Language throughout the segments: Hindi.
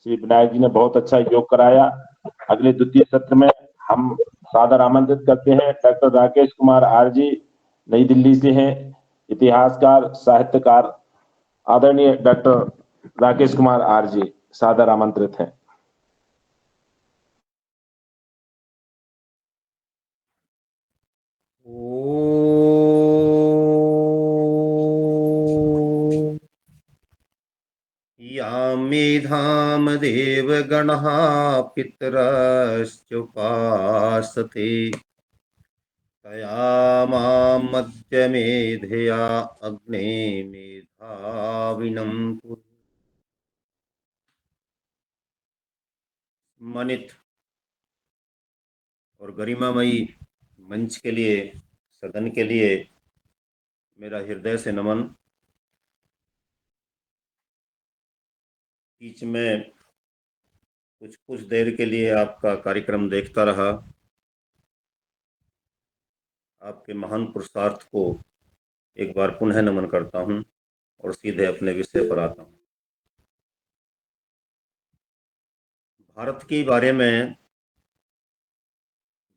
श्री विनायक जी ने बहुत अच्छा योग कराया। अगले द्वितीय सत्र में हम सादर आमंत्रित करते हैं doctor Rakesh Kumar R G, नई दिल्ली से हैं, इतिहासकार, साहित्यकार। आदरणीय doctor Rakesh Kumar R G सादर आमंत्रित हैं। या मेधाम देवगणः पितरश्चोपासते तया मां मध्यमेधया अग्ने मेधाविनं कुरु। सम्मानित और गरिमामयी मंच के लिए, सदन के लिए मेरा हृदय से नमन। बीच में कुछ देर के लिए आपका कार्यक्रम देखता रहा। आपके महान पुरुषार्थ को एक बार पुनः नमन करता हूं और सीधे अपने विषय पर आता हूं। भारत के बारे में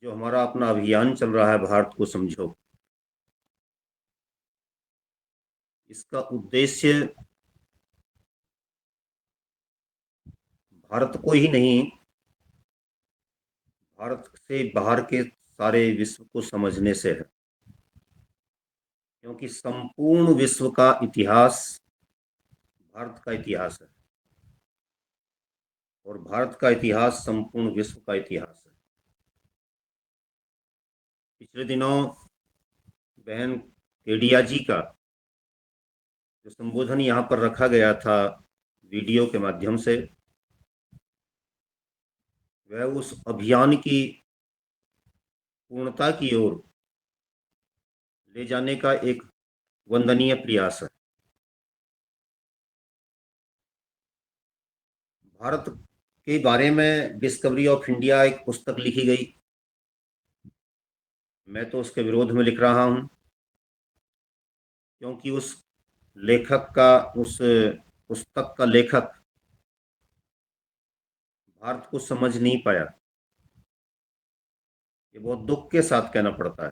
जो हमारा अपना अभियान चल रहा है, भारत को समझो, इसका उद्देश्य भारत को ही नहीं, भारत से बाहर के सारे विश्व को समझने से है। क्योंकि संपूर्ण विश्व का इतिहास भारत का इतिहास है और भारत का इतिहास संपूर्ण विश्व का इतिहास है। पिछले दिनों बहन केडिया जी का जो संबोधन यहाँ पर रखा गया था वीडियो के माध्यम से, वह उस अभियान की पूर्णता की ओर ले जाने का एक वंदनीय प्रयास है। भारत के बारे में डिस्कवरी ऑफ इंडिया एक पुस्तक लिखी गई। मैं तो उसके विरोध में लिख रहा हूं, क्योंकि उस पुस्तक का लेखक भारत को समझ नहीं पाया। ये बहुत दुख के साथ कहना पड़ता है।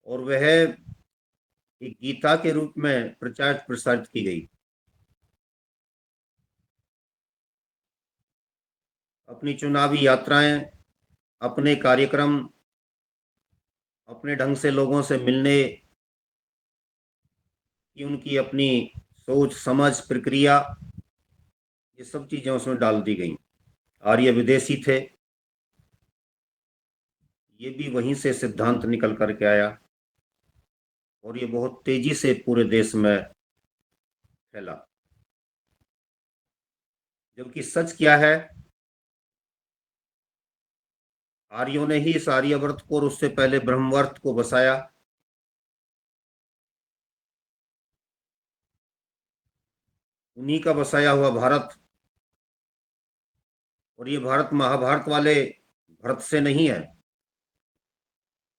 और वह एक गीता के रूप में प्रचार प्रसारित की गई। अपनी चुनावी यात्राएं, अपने कार्यक्रम, अपने ढंग से लोगों से मिलने की उनकी अपनी सोच समझ प्रक्रिया, ये सब चीजें उसमें डाल दी गई। आर्य विदेशी थे, ये भी वहीं से सिद्धांत निकल करके आया और ये बहुत तेजी से पूरे देश में फैला। जबकि सच क्या है, आर्यों ने ही इस आर्यवर्त को और उससे पहले ब्रह्मवर्त को बसाया। उन्हीं का बसाया हुआ भारत, और ये भारत महाभारत वाले भरत से नहीं है,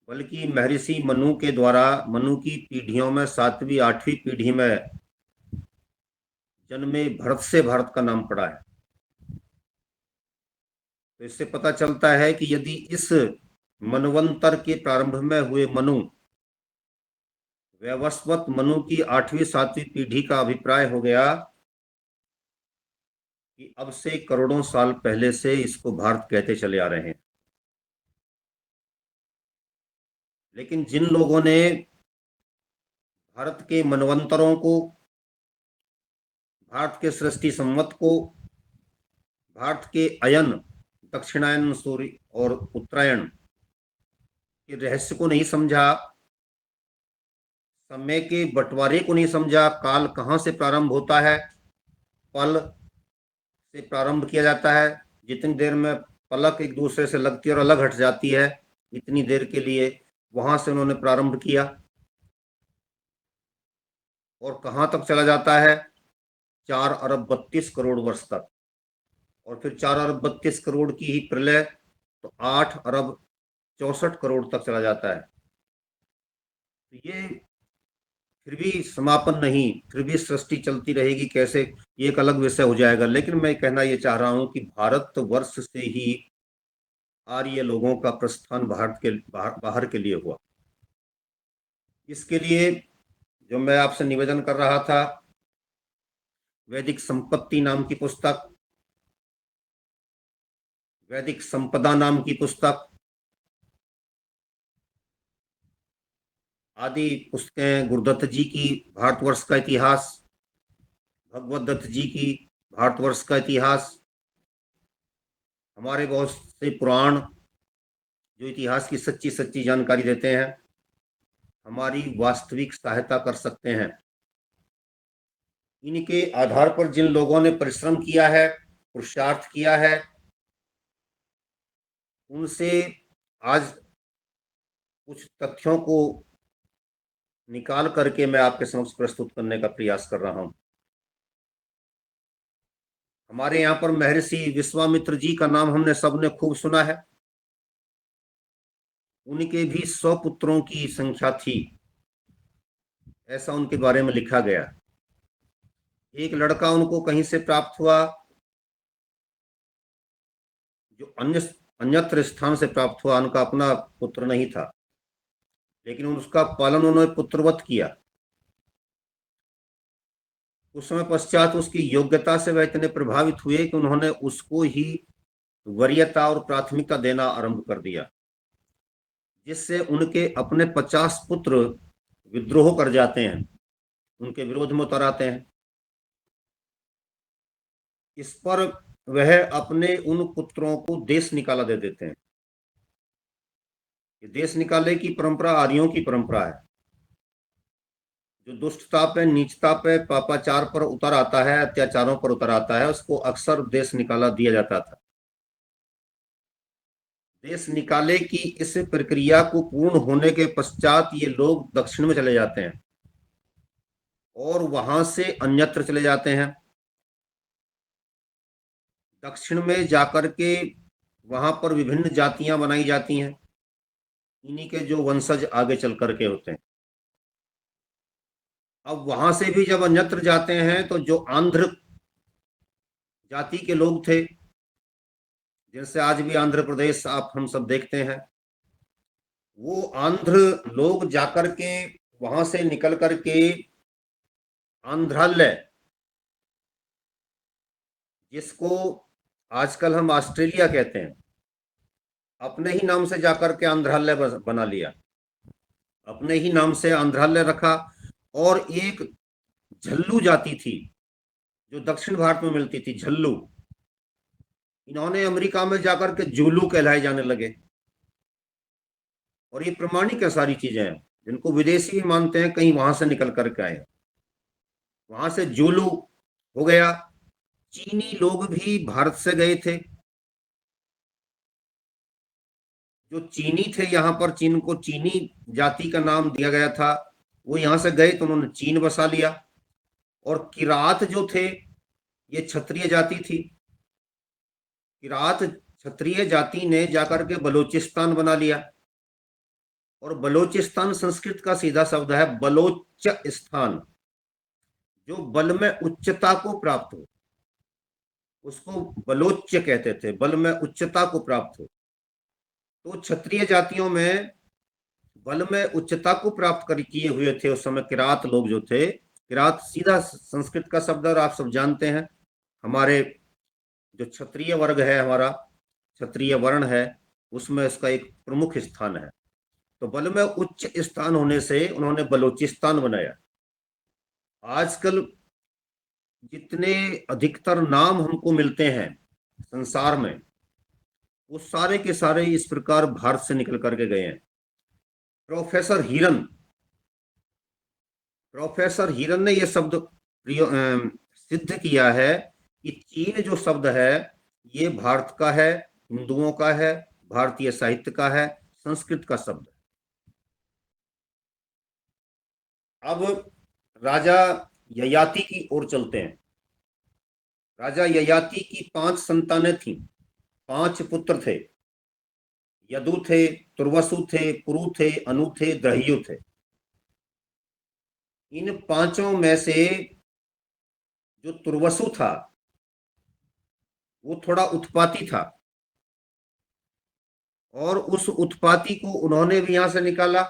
बल्कि महर्षि मनु के द्वारा, मनु की पीढ़ियों में 7वीं 8वीं पीढ़ी में जन्मे भरत से भारत का नाम पड़ा है। तो इससे पता चलता है कि यदि इस मनवंतर के प्रारंभ में हुए मनु, वैवस्वत मनु की 8वीं 7वीं पीढ़ी का अभिप्राय हो गया कि अब से करोड़ों साल पहले से इसको भारत कहते चले आ रहे हैं। लेकिन जिन लोगों ने भारत के मनवंतरों को, भारत के सृष्टि संवत को, भारत के अयन, दक्षिणायन सूर्य और उत्तरायण के रहस्य को नहीं समझा, समय के बंटवारे को नहीं समझा, काल कहां से प्रारंभ होता है, पल से प्रारंभ किया जाता है, जितनी देर में पलक एक दूसरे से लगती है और अलग हट जाती है, इतनी देर के लिए वहां से उन्होंने प्रारंभ किया और कहां तक चला जाता है, 4 अरब 32 करोड़ वर्ष तक। और फिर 4 अरब 32 करोड़ की ही प्रलय, तो 8 अरब 64 करोड़ तक चला जाता है। तो ये फिर भी समापन नहीं, फिर भी सृष्टि चलती रहेगी कैसे, ये एक अलग विषय हो जाएगा। लेकिन मैं कहना ये चाह रहा हूं कि भारत वर्ष से ही आर्य लोगों का प्रस्थान भारत के बाहर के लिए हुआ। इसके लिए जो मैं आपसे निवेदन कर रहा था, वैदिक संपत्ति नाम की पुस्तक, वैदिक संपदा नाम की पुस्तक आदि पुस्तकें, गुरुदत्त जी की भारतवर्ष का इतिहास, भगवत दत्त जी की भारतवर्ष का इतिहास, हमारे बहुत से पुराण जो इतिहास की सच्ची सच्ची जानकारी देते हैं, हमारी वास्तविक सहायता कर सकते हैं। इनके आधार पर जिन लोगों ने परिश्रम किया है, पुरुषार्थ किया है, उनसे आज कुछ तथ्यों को निकाल करके मैं आपके समक्ष प्रस्तुत करने का प्रयास कर रहा हूं। हमारे यहाँ पर महर्षि विश्वामित्र जी का नाम हमने सबने खूब सुना है। उनके भी 100 पुत्रों की संख्या थी, ऐसा उनके बारे में लिखा गया। एक लड़का उनको कहीं से प्राप्त हुआ जो अन्यत्र स्थान से प्राप्त हुआ, उनका अपना पुत्र नहीं था, लेकिन उसका पालन उन्होंने पुत्रवत किया। उस समय पश्चात उसकी योग्यता से वह इतने प्रभावित हुए कि उन्होंने उसको ही वरीयता और प्राथमिकता देना आरंभ कर दिया, जिससे उनके अपने 50 पुत्र विद्रोह कर जाते हैं, उनके विरोध में उतर आते हैं। इस पर वह अपने उन पुत्रों को देश निकाला दे देते हैं। ये देश निकाले की परंपरा आर्यों की परंपरा है। जो दुष्टता पे, नीचता पे, पापाचार पर उतर आता है, अत्याचारों पर उतर आता है, उसको अक्सर देश निकाला दिया जाता था। देश निकाले की इस प्रक्रिया को पूर्ण होने के पश्चात ये लोग दक्षिण में चले जाते हैं और वहां से अन्यत्र चले जाते हैं। दक्षिण में जाकर के वहां पर विभिन्न जातियां बनाई जाती हैं, इन्हीं के जो वंशज आगे चल करके होते हैं। अब वहां से भी जब अन्यत्र जाते हैं तो जो आंध्र जाति के लोग थे, जैसे आज भी आंध्र प्रदेश आप हम सब देखते हैं, वो आंध्र लोग जाकर के वहां से निकल करके आंध्रालय, जिसको आजकल हम ऑस्ट्रेलिया कहते हैं, अपने ही नाम से जाकर के आंध्रालय बना लिया, अपने ही नाम से आंध्रालय रखा। और एक झल्लू जाति थी जो दक्षिण भारत में मिलती थी, झल्लू, इन्होंने अमेरिका में जाकर के जूलू कहलाए जाने लगे। और ये प्रमाणिक है, सारी चीजें हैं, जिनको विदेशी भी मानते हैं, कहीं वहां से निकल करके आए, वहां से जूलू हो गया। चीनी लोग भी भारत से गए थे। जो चीनी थे यहाँ पर, चीन को चीनी जाति का नाम दिया गया था, वो यहां से गए तो उन्होंने चीन बसा लिया। और किरात जो थे, ये क्षत्रिय जाति थी। किरात क्षत्रिय जाति ने जाकर के बलोचिस्तान बना लिया। और बलोचिस्तान संस्कृत का सीधा शब्द है बलोच स्थान, जो बल में उच्चता को प्राप्त हो, उसको बलोच कहते थे, बल में उच्चता को प्राप्त हो। तो क्षत्रिय जातियों में बल में उच्चता को प्राप्त कर किए हुए थे उस समय किरात लोग जो थे। किरात सीधा संस्कृत का शब्द, और आप सब जानते हैं हमारे जो क्षत्रिय वर्ग है, हमारा क्षत्रिय वर्ण है, उसमें इसका एक प्रमुख स्थान है। तो बल में उच्च स्थान होने से उन्होंने बलोचिस्तान बनाया। आजकल जितने अधिकतर नाम हमको मिलते हैं संसार में, वो सारे के सारे इस प्रकार भारत से निकल करके गए हैं। प्रोफेसर हिरन ने यह शब्द सिद्ध किया है कि चीन जो शब्द है ये भारत का है, हिंदुओं का है, भारतीय साहित्य का है, संस्कृत का शब्द है। अब राजा ययाति की ओर चलते हैं। राजा ययाति की 5 संतानें थीं, 5 पुत्र थे। यदु थे, तुर्वसु थे, पुरु थे, अनु थे, दह्यु थे। इन पांचों में से जो तुर्वसु था वो थोड़ा उत्पाती था, और उस उत्पाती को उन्होंने भी यहां से निकाला।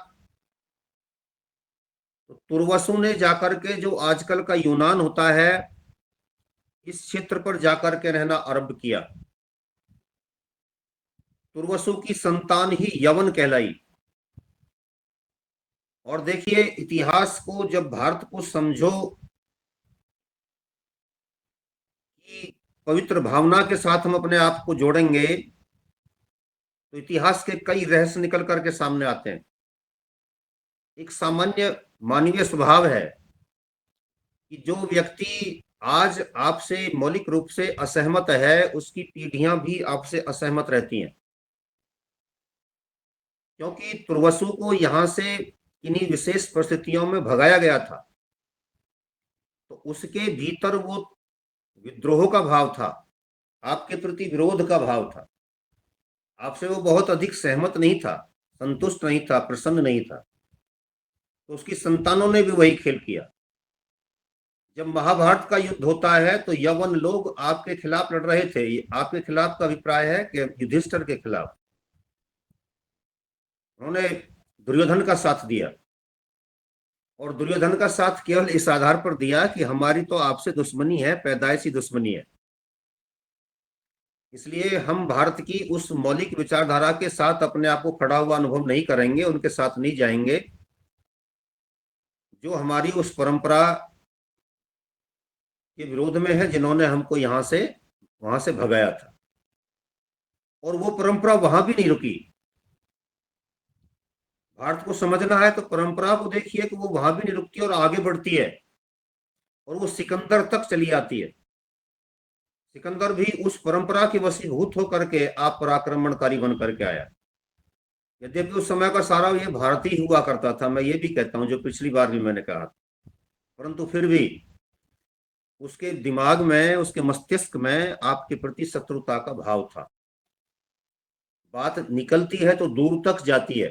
तो तुर्वसु ने जाकर के जो आजकल का यूनान होता है, इस क्षेत्र पर जाकर के रहना आरंभ किया। तुर्वसु की संतान ही यवन कहलाई। और देखिए, इतिहास को जब भारत को समझो कि पवित्र भावना के साथ हम अपने आप को जोड़ेंगे, तो इतिहास के कई रहस्य निकल करके सामने आते हैं। एक सामान्य मानवीय स्वभाव है कि जो व्यक्ति आज आपसे मौलिक रूप से असहमत है, उसकी पीढ़ियां भी आपसे असहमत रहती हैं, क्योंकि तुर्वसु को यहां से किन्हीं विशेष परिस्थितियों में भगाया गया था। तो उसके भीतर वो विद्रोह का भाव था, आपके प्रति विरोध का भाव था। आपसे वो बहुत अधिक सहमत नहीं था, संतुष्ट नहीं था, प्रसन्न नहीं था। तो उसकी संतानों ने भी वही खेल किया। जब महाभारत का युद्ध होता है तो यवन लोग आपके खिलाफ लड़ रहे थे। आपके खिलाफ का अभिप्राय है कि युधिष्ठिर के खिलाफ। उन्होंने दुर्योधन का साथ दिया, और दुर्योधन का साथ केवल इस आधार पर दिया कि हमारी तो आपसे दुश्मनी है, पैदाइशी दुश्मनी है, इसलिए हम भारत की उस मौलिक विचारधारा के साथ अपने आप को खड़ा हुआ अनुभव नहीं करेंगे, उनके साथ नहीं जाएंगे जो हमारी उस परंपरा के विरोध में है, जिन्होंने हमको वहां से भगाया था। और वो परंपरा वहां भी नहीं रुकी। भारत को समझना है तो परंपरा को देखिए कि वो वहां भी नहीं रुकती और आगे बढ़ती है, और वो सिकंदर तक चली आती है। सिकंदर भी उस परंपरा के वशीभूत होकर के आप पर आक्रमणकारी बन करके आया। यद्यपि उस समय का सारा ये भारतीय हुआ करता था, मैं ये भी कहता हूं, जो पिछली बार भी मैंने कहा, परंतु फिर भी उसके दिमाग में, उसके मस्तिष्क में आपके प्रति शत्रुता का भाव था। बात निकलती है तो दूर तक जाती है।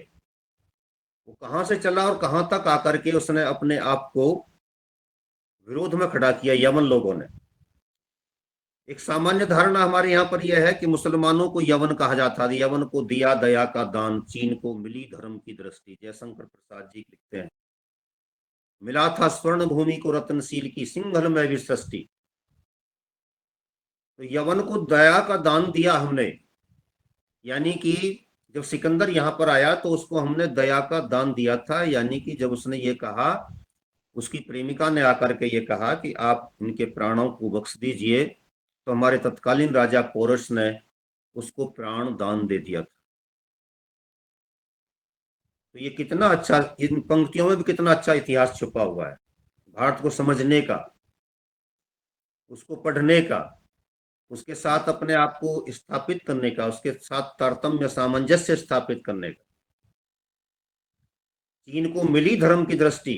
वो कहां से चला और कहां तक आकर के उसने अपने आप को विरोध में खड़ा किया यवन लोगों ने। एक सामान्य धारणा हमारे यहाँ पर यह है कि मुसलमानों को यवन कहा जाता है। यवन को दिया दया का दान, चीन को मिली धर्म की दृष्टि। जयशंकर प्रसाद जी लिखते हैं, मिला था स्वर्ण भूमि को रत्नशील की, सिंघल में भी सृष्टि। तो यवन को दया का दान दिया हमने, यानी कि जब सिकंदर यहाँ पर आया तो उसको हमने दया का दान दिया था। यानी कि जब उसने ये कहा, उसकी प्रेमिका ने आकर के ये कहा कि आप इनके प्राणों को बख्श दीजिए, तो हमारे तत्कालीन राजा पोरस ने उसको प्राण दान दे दिया था। तो ये कितना अच्छा, इन पंक्तियों में भी कितना अच्छा इतिहास छुपा हुआ है। भारत को समझने का, उसको पढ़ने का, उसके साथ अपने आप को स्थापित करने का, उसके साथ तारतम्य सामंजस्य स्थापित करने का। चीन को मिली धर्म की दृष्टि,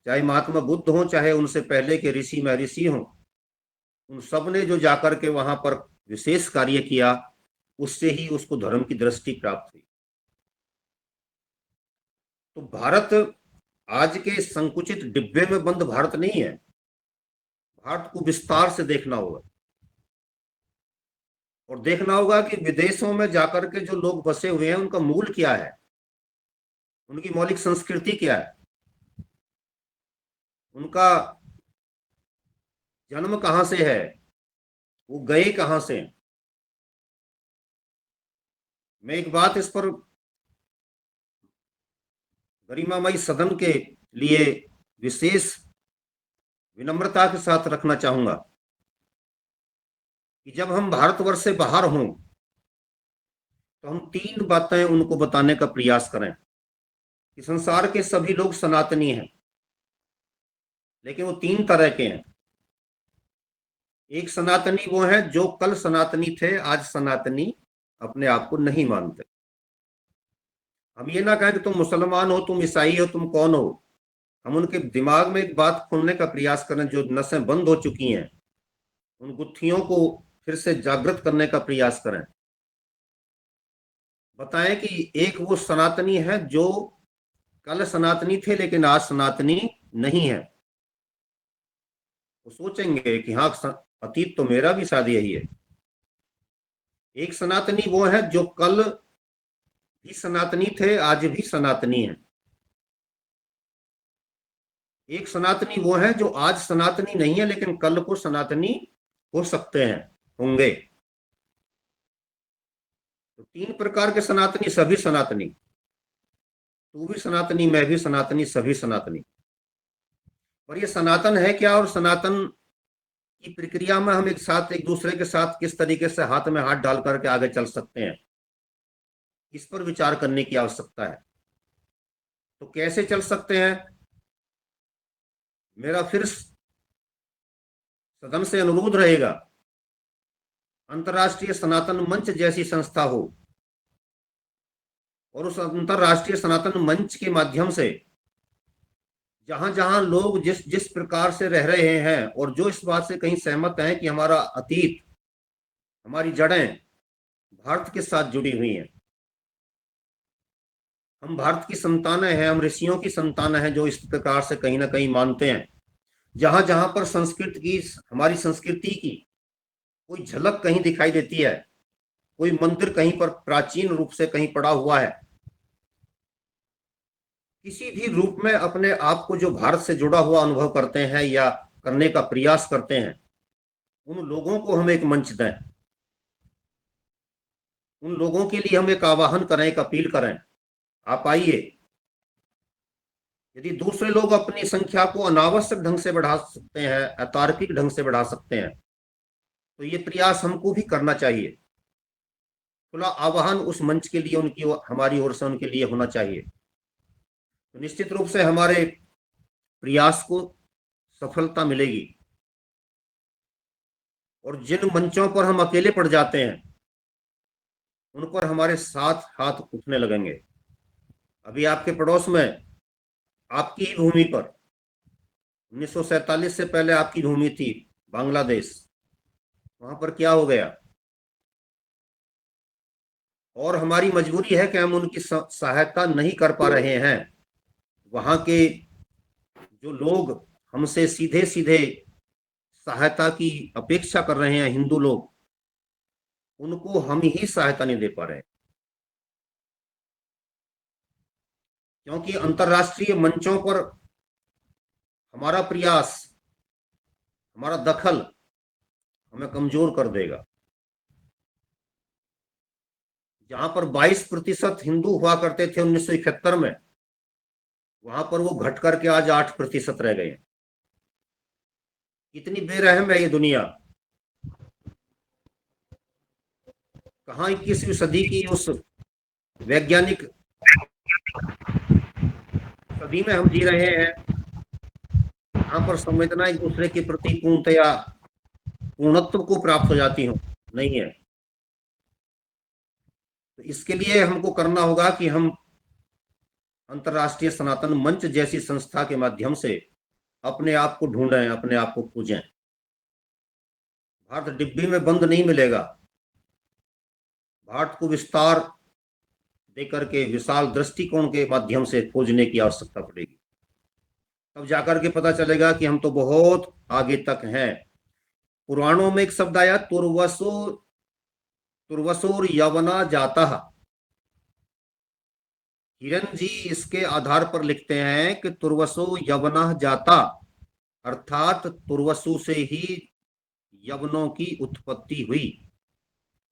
चाहे महात्मा बुद्ध हो, चाहे उनसे पहले के ऋषि महर्षि हों, उन सब ने जो जाकर के वहां पर विशेष कार्य किया, उससे ही उसको धर्म की दृष्टि प्राप्त हुई। तो भारत आज के संकुचित डिब्बे में बंद भारत नहीं है। भारत को विस्तार से देखना होगा, और देखना होगा कि विदेशों में जाकर के जो लोग बसे हुए हैं, उनका मूल क्या है, उनकी मौलिक संस्कृति क्या है, उनका जन्म कहां से है, वो गए कहां से। मैं एक बात इस पर गरिमामयी सदन के लिए विशेष विनम्रता के साथ रखना चाहूंगा कि जब हम भारतवर्ष से बाहर हों तो हम तीन बातें उनको बताने का प्रयास करें कि संसार के सभी लोग सनातनी हैं, लेकिन वो तीन तरह के हैं। एक सनातनी वो है जो कल सनातनी थे, आज सनातनी अपने आप को नहीं मानते। हम ये ना कहें कि तुम मुसलमान हो, तुम ईसाई हो, तुम कौन हो। हम उनके दिमाग में एक बात खोलने का प्रयास करें, जो नसें बंद हो चुकी हैं, उन गुत्थियों को फिर से जागृत करने का प्रयास करें। बताएं कि एक वो सनातनी है जो कल सनातनी थे, लेकिन आज सनातनी नहीं है। वो सोचेंगे कि हाँ, अतीत तो मेरा भी शायद यही है। एक सनातनी वो है जो कल भी सनातनी थे, आज भी सनातनी है। एक सनातनी वो है जो आज सनातनी नहीं है लेकिन कल को सनातनी हो सकते हैं, होंगे। तो तीन प्रकार के सनातनी, सभी सनातनी। तू भी सनातनी, मैं भी सनातनी, सभी सनातनी। और ये सनातन है क्या, और सनातन की प्रक्रिया में हम एक दूसरे के साथ किस तरीके से हाथ में हाथ डाल करके आगे चल सकते हैं, इस पर विचार करने की आवश्यकता है। तो कैसे चल सकते हैं? मेरा फिर सदन से अनुरोध रहेगा, अंतर्राष्ट्रीय सनातन मंच जैसी संस्था हो, और उस अंतर्राष्ट्रीय सनातन मंच के माध्यम से जहां जहां लोग जिस जिस प्रकार से रह रहे हैं और जो इस बात से कहीं सहमत हैं कि हमारा अतीत, हमारी जड़ें भारत के साथ जुड़ी हुई हैं, हम भारत की संतानें हैं, हम ऋषियों की संतानें हैं, जो इस प्रकार से कहीं ना कहीं मानते हैं। जहां जहां पर संस्कृत की, हमारी संस्कृति की कोई झलक कहीं दिखाई देती है, कोई मंदिर कहीं पर प्राचीन रूप से कहीं पड़ा हुआ है, किसी भी रूप में अपने आप को जो भारत से जुड़ा हुआ अनुभव करते हैं या करने का प्रयास करते हैं, उन लोगों को हम एक मंच दें, उन लोगों के लिए हम एक आह्वान करें, एक अपील करें, आप आइए। यदि दूसरे लोग अपनी संख्या को अनावश्यक ढंग से बढ़ा सकते हैं, अतार्किक ढंग से बढ़ा सकते हैं, तो ये प्रयास हमको भी करना चाहिए। खुला आह्वान उस मंच के लिए, उनकी, हमारी ओर से उनके लिए होना चाहिए। तो निश्चित रूप से हमारे प्रयास को सफलता मिलेगी। और जिन मंचों पर हम अकेले पड़ जाते हैं, उन पर हमारे साथ हाथ उठने लगेंगे। अभी आपके पड़ोस में, आपकी ही भूमि पर, 1947 से पहले आपकी भूमि थी बांग्लादेश, वहां पर क्या हो गया? और हमारी मजबूरी है कि हम उनकी सहायता नहीं कर पा रहे हैं। वहां के जो लोग हमसे सीधे सीधे सहायता की अपेक्षा कर रहे हैं, हिंदू लोग, उनको हम ही सहायता नहीं दे पा रहे हैं। क्योंकि अंतर्राष्ट्रीय मंचों पर हमारा प्रयास, हमारा दखल हमें कमजोर कर देगा। जहां पर 22% हिंदू हुआ करते थे 1971 में, वहां पर वो घट करके आज 8% रह गए। कितनी बेरहम है ये दुनिया। कहाँ 21वीं सदी की उस वैज्ञानिक सदी में हम जी रहे हैं, जहां पर संवेदना एक दूसरे के प्रति पूर्णतया, पूर्णत्व को प्राप्त हो जाती हो, नहीं है। तो इसके लिए हमको करना होगा कि हम अंतर्राष्ट्रीय सनातन मंच जैसी संस्था के माध्यम से अपने आप को ढूंढें, अपने आप को खोजें। भारत डिब्बी में बंद नहीं मिलेगा। भारत को विस्तार देकर के, विशाल दृष्टिकोण के माध्यम से खोजने की आवश्यकता पड़ेगी। तब जाकर के पता चलेगा कि हम तो बहुत आगे तक हैं। पुराणों में एक शब्द आया, तुर्वसोर यवना जाता। हिरन जी इसके आधार पर लिखते हैं कि तुर्वसो यवना जाता, अर्थात तुर्वसु से ही यवनों की उत्पत्ति हुई,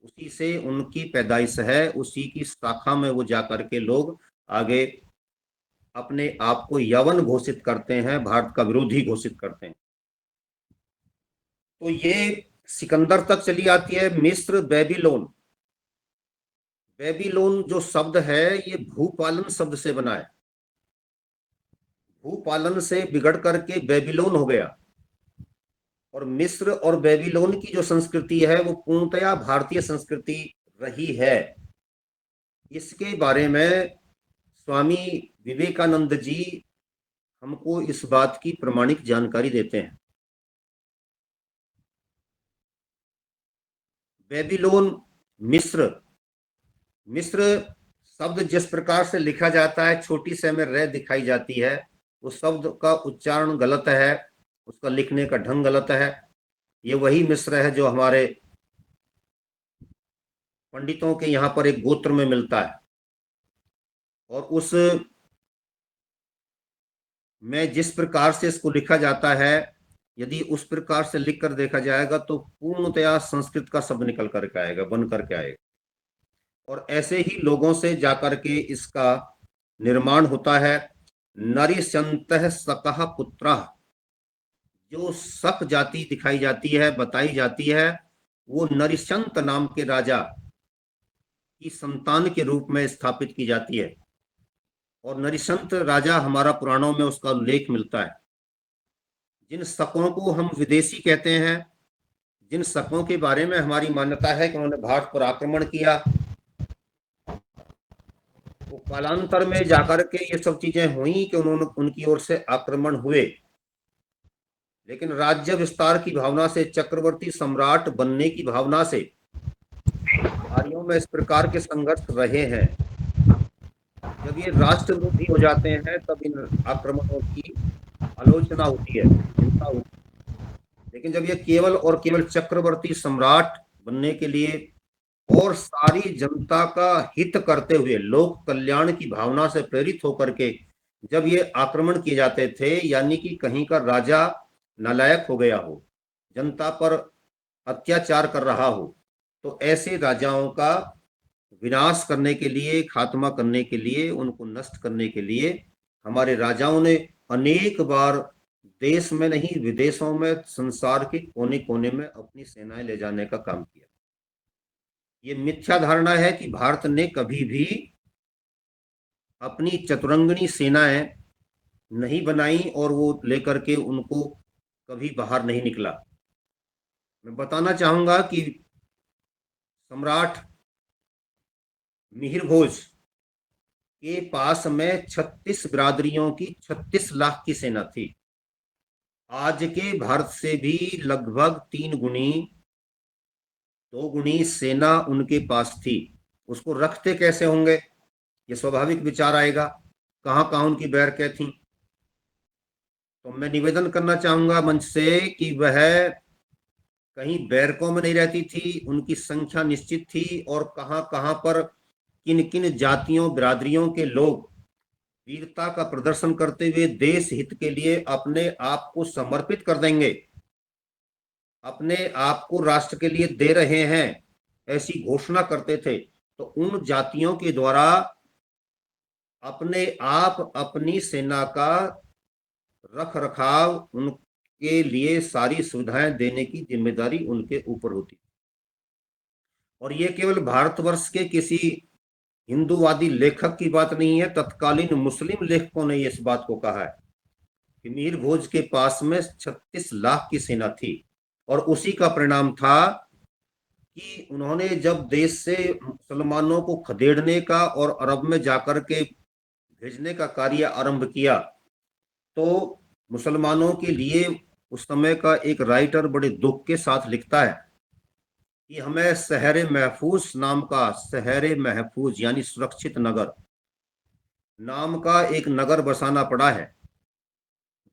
उसी से उनकी पैदाइश है, उसी की शाखा में वो जाकर के लोग आगे अपने आप को यवन घोषित करते हैं, भारत का विरोधी घोषित करते हैं। तो ये सिकंदर तक चली आती है। मिस्र, बेबीलोन। बेबीलोन जो शब्द है ये भूपालन शब्द से बना है। भूपालन से बिगड़ करके बेबीलोन हो गया। और मिस्र और बेबीलोन की जो संस्कृति है वो पूर्णतया भारतीय संस्कृति रही है। इसके बारे में स्वामी विवेकानंद जी हमको इस बात की प्रमाणिक जानकारी देते हैं। बेबीलोन, मिस्र। मिस्र शब्द जिस प्रकार से लिखा जाता है, छोटी से में रे दिखाई जाती है, उस शब्द का उच्चारण गलत है, उसका लिखने का ढंग गलत है। ये वही मिस्र है जो हमारे पंडितों के यहाँ पर एक गोत्र में मिलता है, और उस में जिस प्रकार से इसको लिखा जाता है, यदि उस प्रकार से लिख कर देखा जाएगा तो पूर्णतया संस्कृत का शब्द निकल करके आएगा, बन करके आएगा। और ऐसे ही लोगों से जाकर के इसका निर्माण होता है। नरिसंतः सकः पुत्रः, जो शक जाति दिखाई जाती है, बताई जाती है, वो नरिशंत नाम के राजा की संतान के रूप में स्थापित की जाती है। और नरिशंत राजा हमारा पुराणों में उसका उल्लेख मिलता है। जिन शकों को हम विदेशी कहते हैं, जिन शकों के बारे में हमारी मान्यता है कि उन्होंने भारत पर आक्रमण किया, वो कालांतर में जाकर के ये सब चीजें हुई कि उन्होंने उनकी ओर से आक्रमण हुए, लेकिन राज्य विस्तार की भावना से, चक्रवर्ती सम्राट बनने की भावना से आर्यों में इस प्रकार के संघर्ष रहे हैं। जब ये राष्ट्र विरोधी हो जाते हैं तब इन आक्रमणों की आलोचना होती है, चिंता होती है। लेकिन जब ये केवल और केवल चक्रवर्ती सम्राट बनने के लिए और सारी जनता का हित करते हुए, लोक कल्याण की भावना से प्रेरित होकर के जब ये आक्रमण किए जाते थे, यानी कि कहीं का राजा नालायक हो गया हो, जनता पर अत्याचार कर रहा हो, तो ऐसे राजाओं का विनाश करने के लिए, खात्मा करने के लिए, उनको नष्ट करने के लिए हमारे राजाओं ने अनेक बार देश में नहीं, विदेशों में, संसार के कोने कोने में अपनी सेनाएं ले जाने का काम किया। ये मिथ्या धारणा है कि भारत ने कभी भी अपनी चतुरंगिणी सेनाएं नहीं बनाई और वो लेकर के उनको कभी बाहर नहीं निकला। मैं बताना चाहूंगा कि सम्राट मिहिर भोज के पास में 36 बिरादरियों की 36 लाख की सेना थी। आज के भारत से भी लगभग 3 गुनी, 2 गुनी सेना उनके पास थी। उसको रखते कैसे होंगे, ये स्वाभाविक विचार आएगा, कहाँ कहाँ उनकी बैरकें थी। तो मैं निवेदन करना चाहूंगा मंच से कि वह कहीं बैरकों में नहीं रहती थी, उनकी संख्या निश्चित थी, और कहाँ कहाँ पर किन किन जातियों, बिरादरियों के लोग वीरता का प्रदर्शन करते हुए देश हित के लिए अपने आप को समर्पित कर देंगे, अपने आप को राष्ट्र के लिए दे रहे हैं, ऐसी घोषणा करते थे। तो उन जातियों के द्वारा अपने आप, अपनी सेना का रख रखाव, उनके लिए सारी सुविधाएं देने की जिम्मेदारी उनके ऊपर होती। और ये केवल भारतवर्ष के किसी हिंदूवादी लेखक की बात नहीं है, तत्कालीन मुस्लिम लेखकों ने इस बात को कहा है कि मिहिर भोज के पास में 36 लाख की सेना थी। और उसी का परिणाम था कि उन्होंने जब देश से मुसलमानों को खदेड़ने का और अरब में जाकर के भेजने का कार्य आरंभ किया, तो मुसलमानों के लिए उस समय का एक राइटर बड़े दुख के साथ लिखता है कि हमें शहर महफूज नाम का, शहर महफूज यानी सुरक्षित नगर नाम का एक नगर बसाना पड़ा है।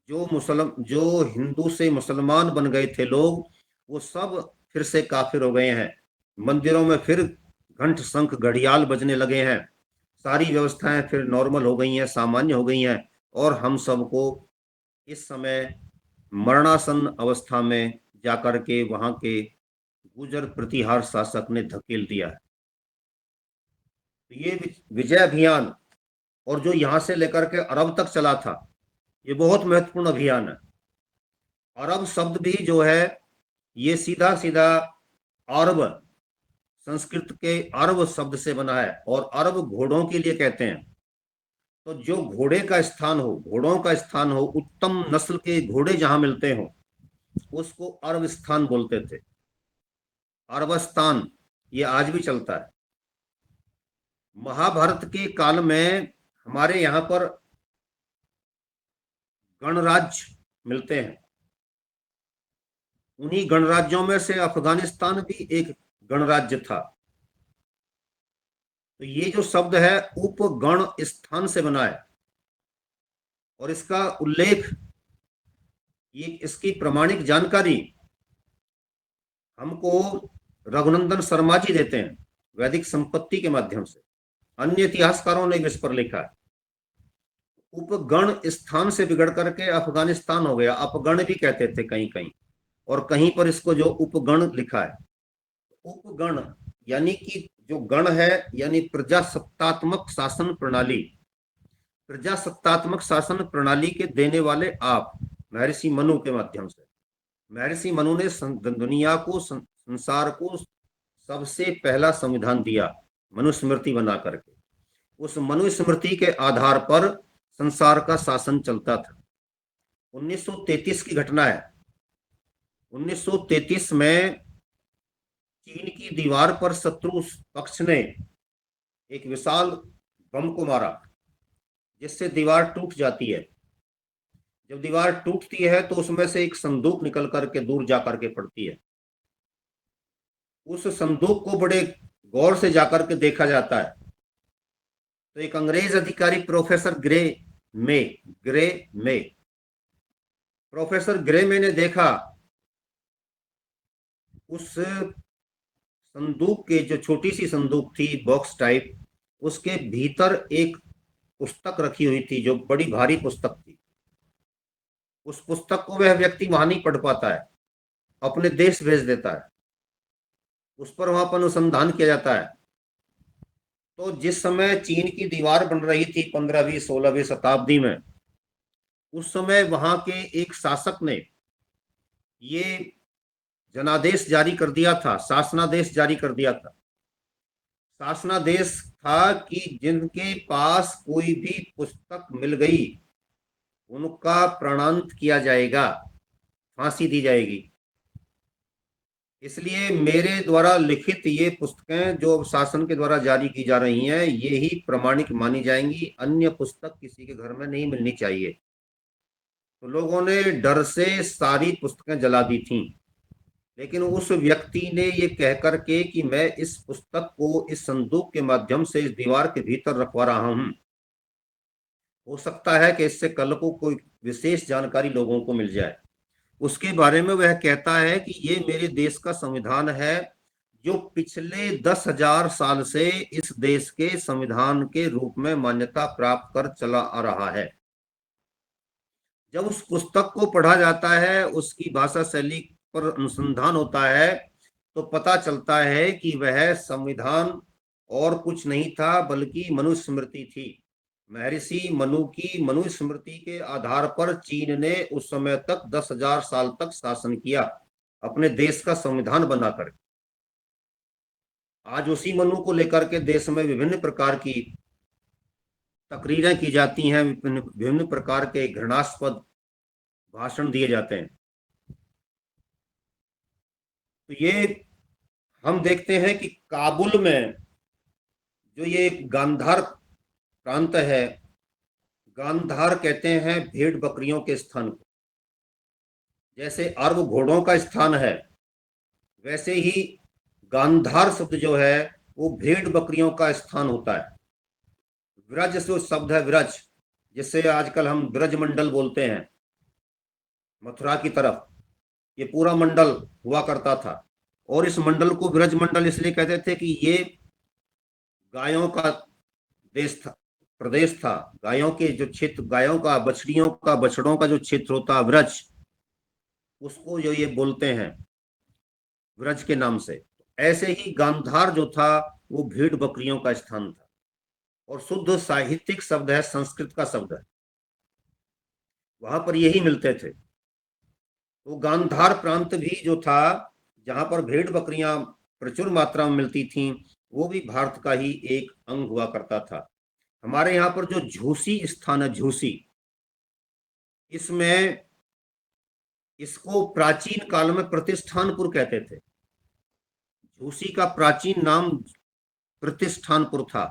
जो हिंदू से मुसलमान बन गए थे लोग, वो सब फिर से काफिर हो गए हैं। मंदिरों में फिर घंट शंख घड़ियाल बजने लगे हैं, सारी व्यवस्थाएं फिर नॉर्मल हो गई हैं, सामान्य हो गई हैं, और हम सबको इस समय मरणासन अवस्था में जाकर के वहां के गुजर प्रतिहार शासक ने धकेल दिया है। तो ये विजय अभियान, और जो यहां से लेकर के अरब तक चला था, ये बहुत महत्वपूर्ण अभियान है। अरब शब्द भी जो है ये सीधा सीधा अरब, संस्कृत के अरब शब्द से बना है, और अरब घोड़ों के लिए कहते हैं। तो जो घोड़े का स्थान हो, घोड़ों का स्थान हो, उत्तम नस्ल के घोड़े जहां मिलते हो, उसको अरब स्थान बोलते थे, अरबस्तान। ये आज भी चलता है। महाभारत के काल में हमारे यहाँ पर गणराज्य मिलते हैं। उन्हीं गणराज्यों में से अफगानिस्तान भी एक गणराज्य था। तो ये जो शब्द है उपगण स्थान से बना है, और इसका उल्लेख, ये इसकी प्रमाणिक जानकारी हमको रघुनंदन शर्मा जी देते हैं वैदिक संपत्ति के माध्यम से। अन्य इतिहासकारों ने भी इस पर लिखा है। उपगण स्थान से बिगड़ करके अफगानिस्तान हो गया, अपगण भी कहते थे कहीं कहीं, और कहीं पर इसको जो उपगण लिखा है। उपगण यानी कि जो गण है यानी प्रजासत्तात्मक शासन प्रणाली, प्रजासत्तात्मक शासन प्रणाली के देने वाले आप महर्षि मनु के माध्यम से। महर्षि मनु ने दुनिया को, संसार को सबसे पहला संविधान दिया मनुस्मृति बना करके। उस मनुस्मृति के आधार पर संसार का शासन चलता था। 1933 की घटना है। 1933 में चीन की दीवार पर शत्रु पक्ष ने एक विशाल बम को मारा, जिससे दीवार टूट जाती है। जब दीवार टूटती है तो उसमें से एक संदूक निकल करके दूर जाकर के पड़ती है। उस संदूक को बड़े गौर से जाकर के देखा जाता है तो एक अंग्रेज अधिकारी प्रोफेसर ग्रे मे ने देखा उस संदूक के, जो छोटी सी संदूक थी बॉक्स टाइप, उसके भीतर एक पुस्तक रखी हुई थी जो बड़ी भारी पुस्तक थी। उस पुस्तक को वह व्यक्ति वहां नहीं पढ़ पाता है, अपने देश भेज देता है, उस पर वहां पर अनुसंधान किया जाता है। तो जिस समय चीन की दीवार बन रही थी 15वीं 16वीं शताब्दी में, उस समय वहां के एक शासक ने ये जनादेश जारी कर दिया था, शासनादेश जारी कर दिया था। शासनादेश था कि जिनके पास कोई भी पुस्तक मिल गई उनका प्राणांत किया जाएगा, फांसी दी जाएगी। इसलिए मेरे द्वारा लिखित ये पुस्तकें जो शासन के द्वारा जारी की जा रही हैं, ये ही प्रमाणिक मानी जाएंगी। अन्य पुस्तक किसी के घर में नहीं मिलनी चाहिए। तो लोगों ने डर से सारी पुस्तकें जला दी थीं। लेकिन उस व्यक्ति ने ये कह करके कि मैं इस पुस्तक को इस संदूक के माध्यम से इस दीवार के भीतर रखवा रहा हूं, हो सकता है कि इससे कल को कोई विशेष जानकारी लोगों को मिल जाए। उसके बारे में वह कहता है कि ये मेरे देश का संविधान है जो पिछले 10,000 साल से इस देश के संविधान के रूप में मान्यता प्राप्त कर चला आ रहा है। जब उस पुस्तक को पढ़ा जाता है, उसकी भाषा शैली पर अनुसंधान होता है, तो पता चलता है कि वह संविधान और कुछ नहीं था बल्कि मनुस्मृति थी। महर्षि मनु की मनुस्मृति के आधार पर चीन ने उस समय तक 10,000 साल तक शासन किया अपने देश का संविधान बनाकर। आज उसी मनु को लेकर के देश में विभिन्न प्रकार की तकरीरें की जाती हैं, विभिन्न प्रकार के घृणास्पद भाषण दिए जाते हैं। तो ये हम देखते हैं कि काबुल में जो ये गांधार प्रांत है, गांधार कहते हैं भेड़ बकरियों के स्थान को। जैसे अरब घोड़ों का स्थान है, वैसे ही गांधार शब्द जो है वो भेड़ बकरियों का स्थान होता है। व्रज जो शब्द है, व्रज, जिससे आजकल हम ब्रज मंडल बोलते हैं, मथुरा की तरफ ये पूरा मंडल हुआ करता था। और इस मंडल को ब्रज मंडल इसलिए कहते थे कि ये गायों का देश था, प्रदेश था। गायों के जो क्षेत्र, गायों का, बछड़ियों का, बछड़ों का जो क्षेत्र होता है ब्रज, उसको जो ये बोलते हैं ब्रज के नाम से। ऐसे ही गांधार जो था वो भेड़ बकरियों का स्थान था। और शुद्ध साहित्यिक शब्द है, संस्कृत का शब्द है, वहां पर यही मिलते थे। तो गांधार प्रांत भी जो था, जहां पर भेड़ बकरियां प्रचुर मात्रा में मिलती थीं, वो भी भारत का ही एक अंग हुआ करता था। हमारे यहाँ पर जो झूसी स्थान है, झूसी, इसमें इसको प्राचीन काल में प्रतिष्ठानपुर कहते थे। झूसी का प्राचीन नाम प्रतिष्ठानपुर था।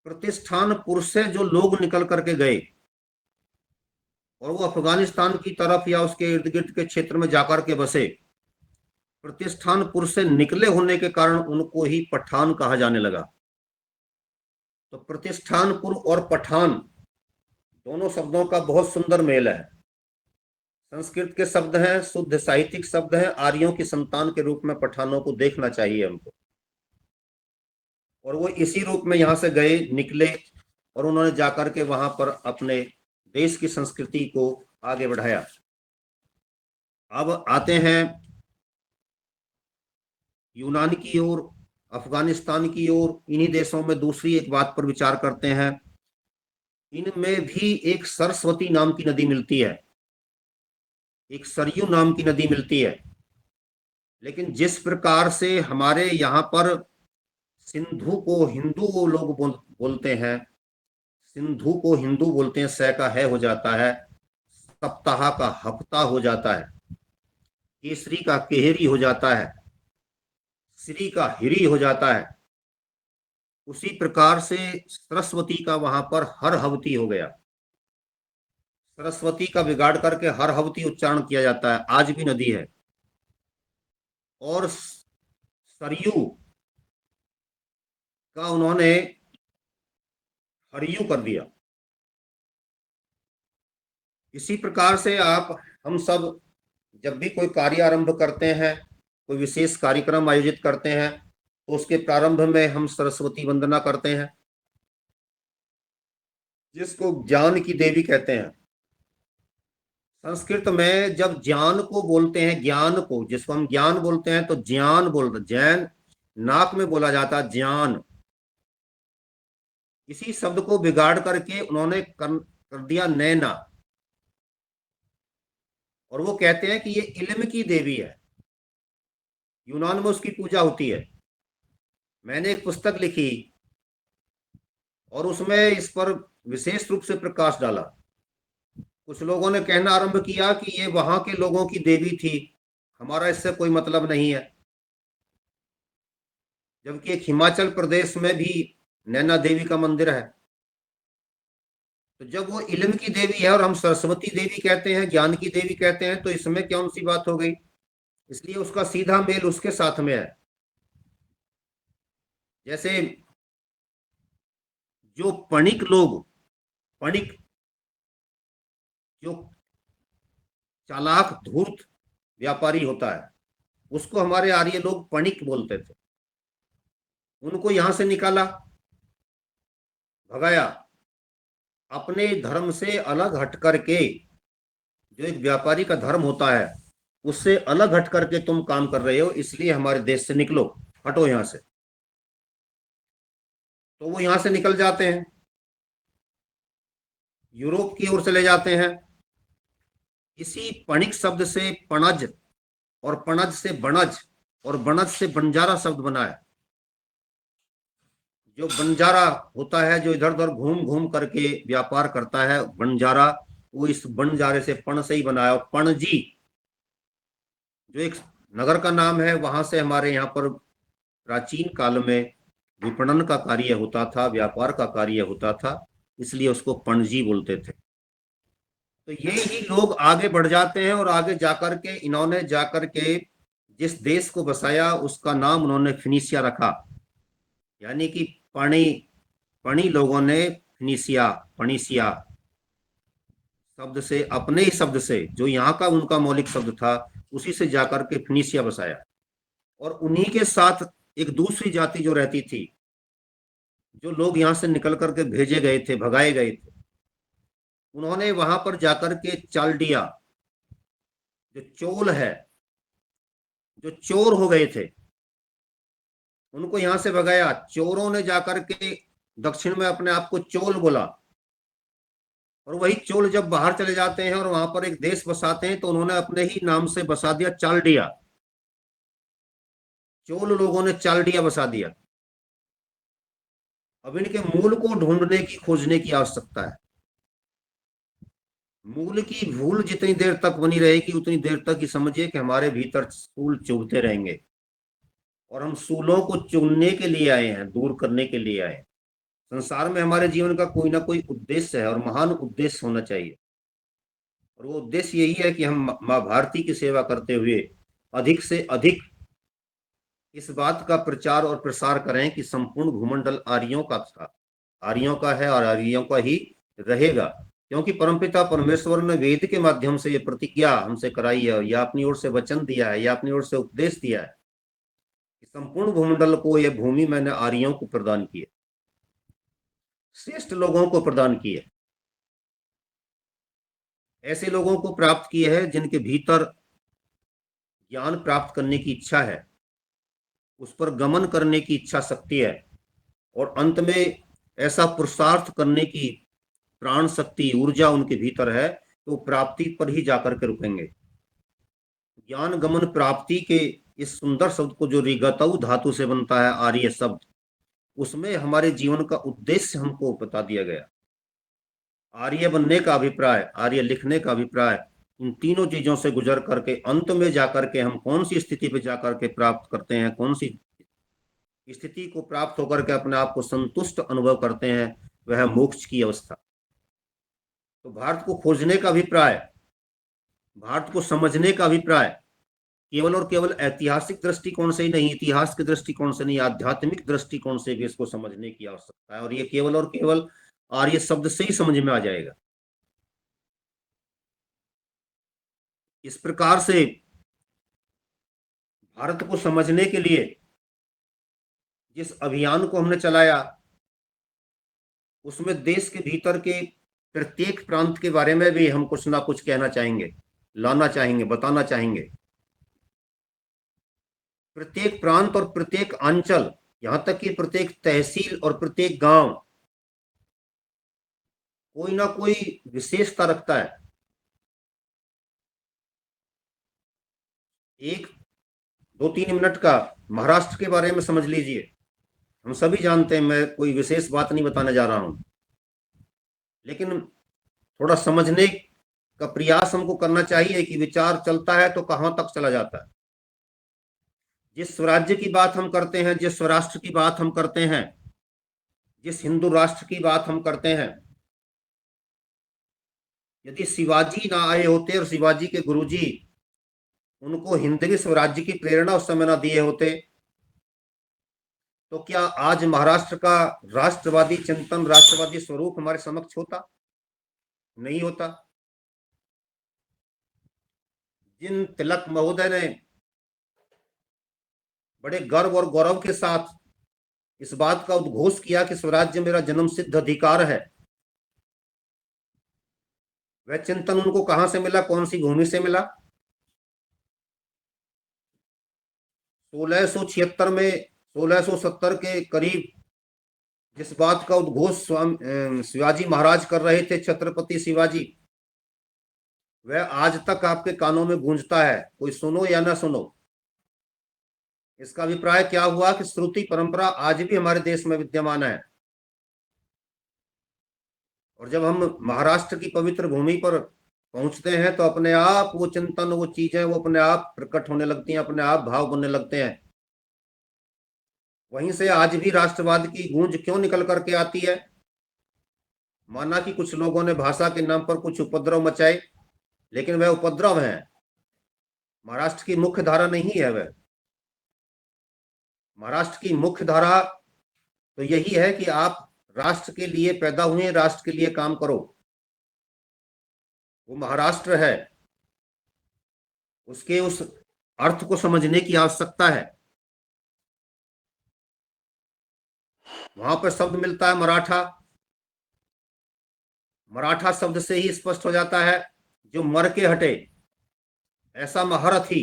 प्रतिष्ठानपुर से जो लोग निकल करके गए और वो अफगानिस्तान की तरफ या उसके इर्द गिर्द के क्षेत्र में जाकर के बसे, प्रतिष्ठानपुर से निकले होने के कारण उनको ही पठान कहा जाने लगा। तो प्रतिष्ठानपुर और पठान दोनों शब्दों का बहुत सुंदर मेल है। संस्कृत के शब्द हैं, शुद्ध साहित्यिक शब्द हैं, आर्यों की संतान के रूप में पठानों को देखना चाहिए हमको। और वो इसी रूप में यहाँ से गए, निकले, और उन्होंने जाकर के वहां पर अपने देश की संस्कृति को आगे बढ़ाया। अब आते हैं यूनान की ओर, अफगानिस्तान की ओर। इन्हीं देशों में दूसरी एक बात पर विचार करते हैं। इनमें भी एक सरस्वती नाम की नदी मिलती है, एक सरयू नाम की नदी मिलती है। लेकिन जिस प्रकार से हमारे यहाँ पर सिंधु को हिंदू वो लोग बोलते हैं, सिंधु को हिंदू बोलते हैं, सै का है हो जाता है, सप्ताह का हफ्ता हो जाता है, केसरी का केहरी हो जाता है, श्री का हिरी हो जाता है। उसी प्रकार से सरस्वती का वहां पर हर हवती हो गया। सरस्वती का बिगाड़ करके हर हवती उच्चारण किया जाता है, आज भी नदी है। और सरयू का उन्होंने हरियू कर दिया। इसी प्रकार से हम सब जब भी कोई कार्य आरंभ करते हैं, कोई विशेष कार्यक्रम आयोजित करते हैं, तो उसके प्रारंभ में हम सरस्वती वंदना करते हैं, जिसको ज्ञान की देवी कहते हैं। संस्कृत में जब ज्ञान को बोलते हैं, ज्ञान को, जिसको हम ज्ञान बोलते हैं, तो ज्ञान बोलते, जैन नाक में बोला जाता ज्ञान। इसी शब्द को बिगाड़ करके उन्होंने कर दिया नैना, और वो कहते हैं कि ये इल्म की देवी है। यूनान में उसकी पूजा होती है। मैंने एक पुस्तक लिखी और उसमें इस पर विशेष रूप से प्रकाश डाला। कुछ लोगों ने कहना आरंभ किया कि ये वहां के लोगों की देवी थी, हमारा इससे कोई मतलब नहीं है। जबकि एक हिमाचल प्रदेश में भी नैना देवी का मंदिर है। तो जब वो इल्म की देवी है और हम सरस्वती देवी कहते हैं, ज्ञान की देवी कहते हैं, तो इसमें कौन सी बात हो गई? इसलिए उसका सीधा मेल उसके साथ में है। जैसे जो पणिक लोग, पणिक जो चालाक धूर्त व्यापारी होता है, उसको हमारे आर्य लोग पणिक बोलते थे। उनको यहां से निकाला, भगाया। अपने धर्म से अलग हट करके, जो एक व्यापारी का धर्म होता है, उससे अलग हट करके तुम काम कर रहे हो, इसलिए हमारे देश से निकलो, हटो यहां से। तो वो यहां से निकल जाते हैं, यूरोप की ओर चले जाते हैं। इसी पणिक शब्द से पणज, और पणज से बनज, और बनज से बंजारा शब्द बना है। जो बंजारा होता है, जो इधर उधर घूम घूम करके व्यापार करता है, बंजारा, वो इस बंजारे से पण से ही बना है। पणजी जो एक नगर का नाम है, वहां से हमारे यहाँ पर प्राचीन काल में विपणन का कार्य होता था, व्यापार का कार्य होता था, इसलिए उसको पणजी बोलते थे। तो ये ही लोग आगे बढ़ जाते हैं, और आगे जाकर के इन्होंने जाकर के जिस देश को बसाया उसका नाम उन्होंने फिनिशिया रखा। यानी कि पणी, पणी लोगों ने फिनिशिया, पणिसिया शब्द से, अपने ही शब्द से, जो यहाँ का उनका मौलिक शब्द था, उसी से जाकर के फिनिशिया बसाया। और उन्हीं के साथ एक दूसरी जाति जो रहती थी, जो लोग यहाँ से निकल करके भेजे गए थे, भगाए गए थे, उन्होंने वहां पर जाकर के चाल्डिया, जो चोल है, जो चोर हो गए थे, उनको यहां से भगाया। चोरों ने जाकर के दक्षिण में अपने आप को चोल बोला, और वही चोल जब बाहर चले जाते हैं और वहां पर एक देश बसाते हैं, तो उन्होंने अपने ही नाम से बसा दिया चाल्डिया। चोल लोगों ने चाल्डिया बसा दिया। अब इनके मूल को ढूंढने की, खोजने की आवश्यकता है। मूल की भूल जितनी देर तक बनी रहेगी, उतनी देर तक ही समझिए कि हमारे भीतर सूल चुभते रहेंगे। और हम सूलों को चुनने के लिए आए हैं, दूर करने के लिए आए हैं। संसार में हमारे जीवन का कोई ना कोई उद्देश्य है, और महान उद्देश्य होना चाहिए। और वो उद्देश्य यही है कि हम माँ भारती की सेवा करते हुए अधिक से अधिक इस बात का प्रचार और प्रसार करें कि संपूर्ण भूमंडल आर्यों का था, आर्यों का है, और आर्यों का ही रहेगा। क्योंकि परमपिता परमेश्वर ने वेद के माध्यम से ये प्रतिज्ञा हमसे कराई है, या अपनी ओर से वचन दिया है, या अपनी ओर से उपदेश दिया है कि संपूर्ण भूमंडल को, यह भूमि मैंने आर्यों को प्रदान की है, श्रेष्ठ लोगों को प्रदान की है। ऐसे लोगों को प्राप्त की है जिनके भीतर ज्ञान प्राप्त करने की इच्छा है, उस पर गमन करने की इच्छा शक्ति है, और अंत में ऐसा पुरुषार्थ करने की प्राण शक्ति, ऊर्जा उनके भीतर है, तो प्राप्ति पर ही जाकर के रुकेंगे। ज्ञान गमन प्राप्ति के इस सुंदर शब्द को, जो ऋगतौ धातु से बनता है आर्य शब्द, उसमें हमारे जीवन का उद्देश्य हमको बता दिया गया। आर्य बनने का अभिप्राय, आर्य लिखने का अभिप्राय, इन तीनों चीजों से गुजर करके अंत में जाकर के हम कौन सी स्थिति पे जाकर के प्राप्त करते हैं, कौन सी स्थिति को प्राप्त होकर के अपने आप को संतुष्ट अनुभव करते हैं, वह मोक्ष की अवस्था। तो भारत को खोजने का अभिप्राय, भारत को समझने का अभिप्राय केवल और केवल ऐतिहासिक दृष्टिकोण से ही नहीं, इतिहास के दृष्टिकोण से नहीं, आध्यात्मिक दृष्टिकोण से भी इसको समझने की आवश्यकता है। और ये केवल और केवल आर्य शब्द से ही समझ में आ जाएगा। इस प्रकार से भारत को समझने के लिए जिस अभियान को हमने चलाया, उसमें देश के भीतर के प्रत्येक प्रांत के बारे में भी हम कुछ ना कुछ कहना चाहेंगे, लाना चाहेंगे, बताना चाहेंगे। प्रत्येक प्रांत और प्रत्येक अंचल, यहां तक कि प्रत्येक तहसील और प्रत्येक गांव कोई ना कोई विशेषता रखता है। एक 2-3 मिनट का महाराष्ट्र के बारे में समझ लीजिए। हम सभी जानते हैं, मैं कोई विशेष बात नहीं बताने जा रहा हूं, लेकिन थोड़ा समझने का प्रयास हमको करना चाहिए कि विचार चलता है तो कहां तक चला जाता है। जिस स्वराज्य की बात हम करते हैं, जिस स्वराष्ट्र की बात हम करते हैं, जिस हिंदू राष्ट्र की बात हम करते हैं, यदि शिवाजी ना आए होते और शिवाजी के गुरुजी उनको हिंदवी स्वराज्य की प्रेरणा उस समय ना दिए होते, तो क्या आज महाराष्ट्र का राष्ट्रवादी चिंतन, राष्ट्रवादी स्वरूप हमारे समक्ष होता? नहीं होता। जिन तिलक महोदय ने बड़े गर्व और गौरव के साथ इस बात का उद्घोष किया कि स्वराज्य मेरा जन्म सिद्ध अधिकार है, वह चिंतन उनको कहां से मिला, कौन सी भूमि से मिला? 1676 में, 1670 के करीब जिस बात का उद्घोष शिवाजी महाराज कर रहे थे, छत्रपति शिवाजी, वह आज तक आपके कानों में गूंजता है, कोई सुनो या ना सुनो। इसका अभिप्राय क्या हुआ कि श्रुति परंपरा आज भी हमारे देश में विद्यमान है। और जब हम महाराष्ट्र की पवित्र भूमि पर पहुंचते हैं तो अपने आप वो चिंतन, वो चीजें, वो अपने आप प्रकट होने लगती हैं, अपने आप भाव बनने लगते हैं। वहीं से आज भी राष्ट्रवाद की गूंज क्यों निकल करके आती है? माना कि कुछ लोगों ने भाषा के नाम पर कुछ उपद्रव मचाए, लेकिन वह उपद्रव है, महाराष्ट्र की मुख्य धारा नहीं है। वह महाराष्ट्र की मुख्य धारा तो यही है कि आप राष्ट्र के लिए पैदा हुए, राष्ट्र के लिए काम करो। वो महाराष्ट्र है, उसके उस अर्थ को समझने की आवश्यकता है। वहां पर शब्द मिलता है मराठा। मराठा शब्द से ही स्पष्ट हो जाता है जो मर के हटे, ऐसा महारथी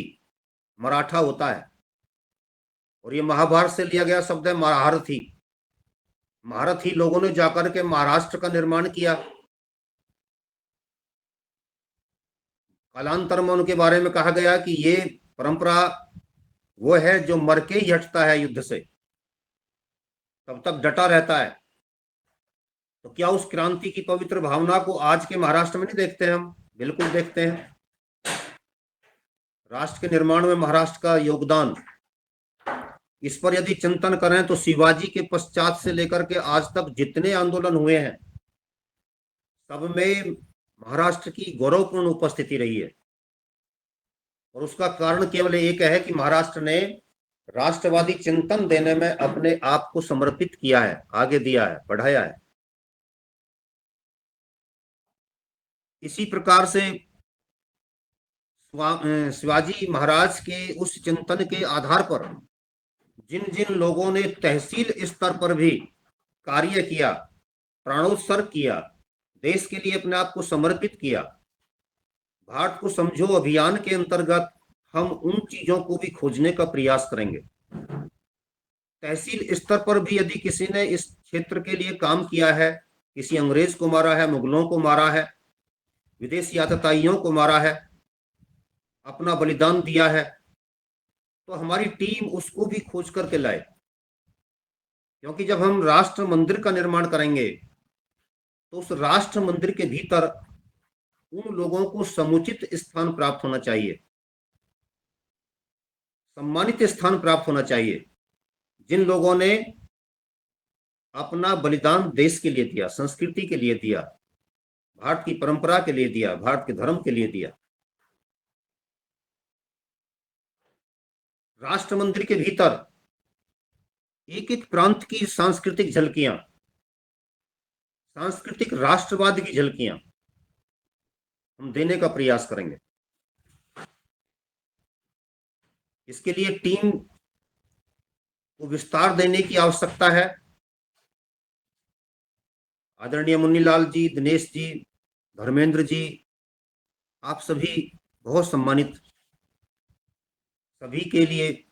मराठा होता है। और ये महाभारत से लिया गया शब्द है महारथी। महारथी लोगों ने जाकर के महाराष्ट्र का निर्माण किया। कालांतर में उनके बारे में कहा गया कि ये परंपरा वो है जो मर के ही हटता है युद्ध से, तब तक डटा रहता है। तो क्या उस क्रांति की पवित्र भावना को आज के महाराष्ट्र में नहीं देखते हम? बिल्कुल देखते हैं। राष्ट्र के निर्माण में महाराष्ट्र का योगदान, इस पर यदि चिंतन करें तो शिवाजी के पश्चात से लेकर के आज तक जितने आंदोलन हुए हैं, सब में महाराष्ट्र की गौरवपूर्ण उपस्थिति रही है। और उसका कारण केवल एक है कि महाराष्ट्र ने राष्ट्रवादी चिंतन देने में अपने आप को समर्पित किया है, आगे दिया है, बढ़ाया है। इसी प्रकार से शिवाजी महाराज के उस चिंतन के आधार पर जिन जिन लोगों ने तहसील स्तर पर भी कार्य किया, प्राणोत्सर्ग किया, देश के लिए अपने आप को समर्पित किया, भारत को समझो अभियान के अंतर्गत हम उन चीजों को भी खोजने का प्रयास करेंगे। तहसील स्तर पर भी यदि किसी ने इस क्षेत्र के लिए काम किया है, किसी अंग्रेज को मारा है, मुगलों को मारा है, विदेशी आतताइयों को मारा है, अपना बलिदान दिया है, तो हमारी टीम उसको भी खोज करके लाए। क्योंकि जब हम राष्ट्र मंदिर का निर्माण करेंगे तो उस राष्ट्र मंदिर के भीतर उन लोगों को समुचित स्थान प्राप्त होना चाहिए, सम्मानित स्थान प्राप्त होना चाहिए, जिन लोगों ने अपना बलिदान देश के लिए दिया, संस्कृति के लिए दिया, भारत की परंपरा के लिए दिया, भारत के धर्म के लिए दिया। राष्ट्र मंदिर के भीतर एक एक प्रांत की सांस्कृतिक झलकियां, सांस्कृतिक राष्ट्रवाद की झलकियां हम देने का प्रयास करेंगे। इसके लिए टीम को विस्तार देने की आवश्यकता है। आदरणीय मुन्नीलाल जी, दिनेश जी, धर्मेंद्र जी, आप सभी बहुत सम्मानित, सभी के लिए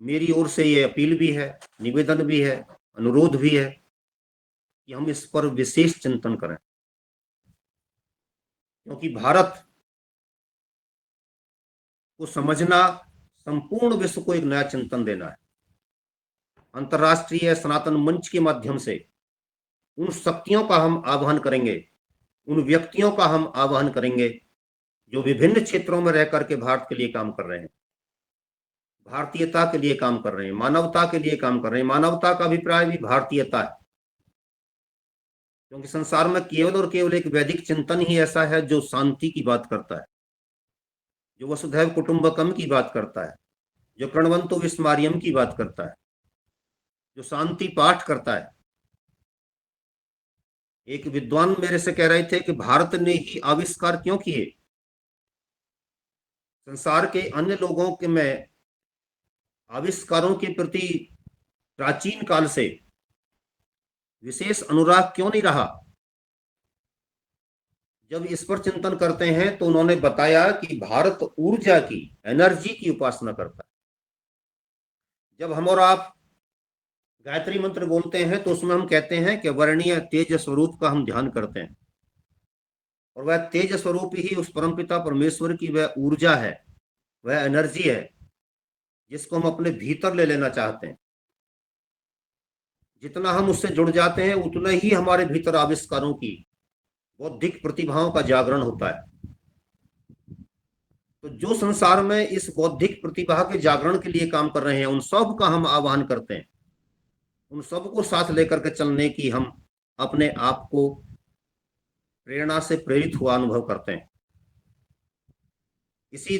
मेरी ओर से ये अपील भी है, निवेदन भी है, अनुरोध भी है कि हम इस पर विशेष चिंतन करें, क्योंकि भारत को समझना संपूर्ण विश्व को एक नया चिंतन देना है। अंतर्राष्ट्रीय सनातन मंच के माध्यम से उन शक्तियों का हम आह्वान करेंगे, उन व्यक्तियों का हम आह्वान करेंगे जो विभिन्न क्षेत्रों में रह करके भारत के लिए काम कर रहे हैं, भारतीयता के लिए काम कर रहे हैं, मानवता के लिए काम कर रहे हैं। मानवता का अभिप्राय भी भारतीयता है, क्योंकि संसार में केवल और केवल एक वैदिक चिंतन ही ऐसा है जो शांति की बात करता है, जो वसुधैव कुटुंबकम की बात करता है, जो प्रणवंतो विस्मारियम की बात करता है, जो शांति पाठ करता है। एक विद्वान मेरे से कह रहे थे कि भारत ने ही आविष्कार क्यों किए? संसार के अन्य लोगों के में आविष्कारों के प्रति प्राचीन काल से विशेष अनुराग क्यों नहीं रहा? जब इस पर चिंतन करते हैं तो उन्होंने बताया कि भारत ऊर्जा की, एनर्जी की उपासना करता है। जब हम और आप गायत्री मंत्र बोलते हैं तो उसमें हम कहते हैं कि वर्णीय तेज स्वरूप का हम ध्यान करते हैं, और वह तेज स्वरूप ही उस परमपिता परमेश्वर की वह ऊर्जा है, वह एनर्जी है जिसको हम अपने भीतर ले लेना चाहते हैं। जितना हम उससे जुड़ जाते हैं उतना ही हमारे भीतर आविष्कारों की, बौद्धिक प्रतिभाओं का जागरण होता है। तो जो संसार में इस बौद्धिक प्रतिभा के जागरण के लिए काम कर रहे हैं, उन सब का हम आह्वान करते हैं, उन सबको साथ लेकर के चलने की हम अपने आप को प्रेरणा से प्रेरित हुआ अनुभव करते हैं। इसी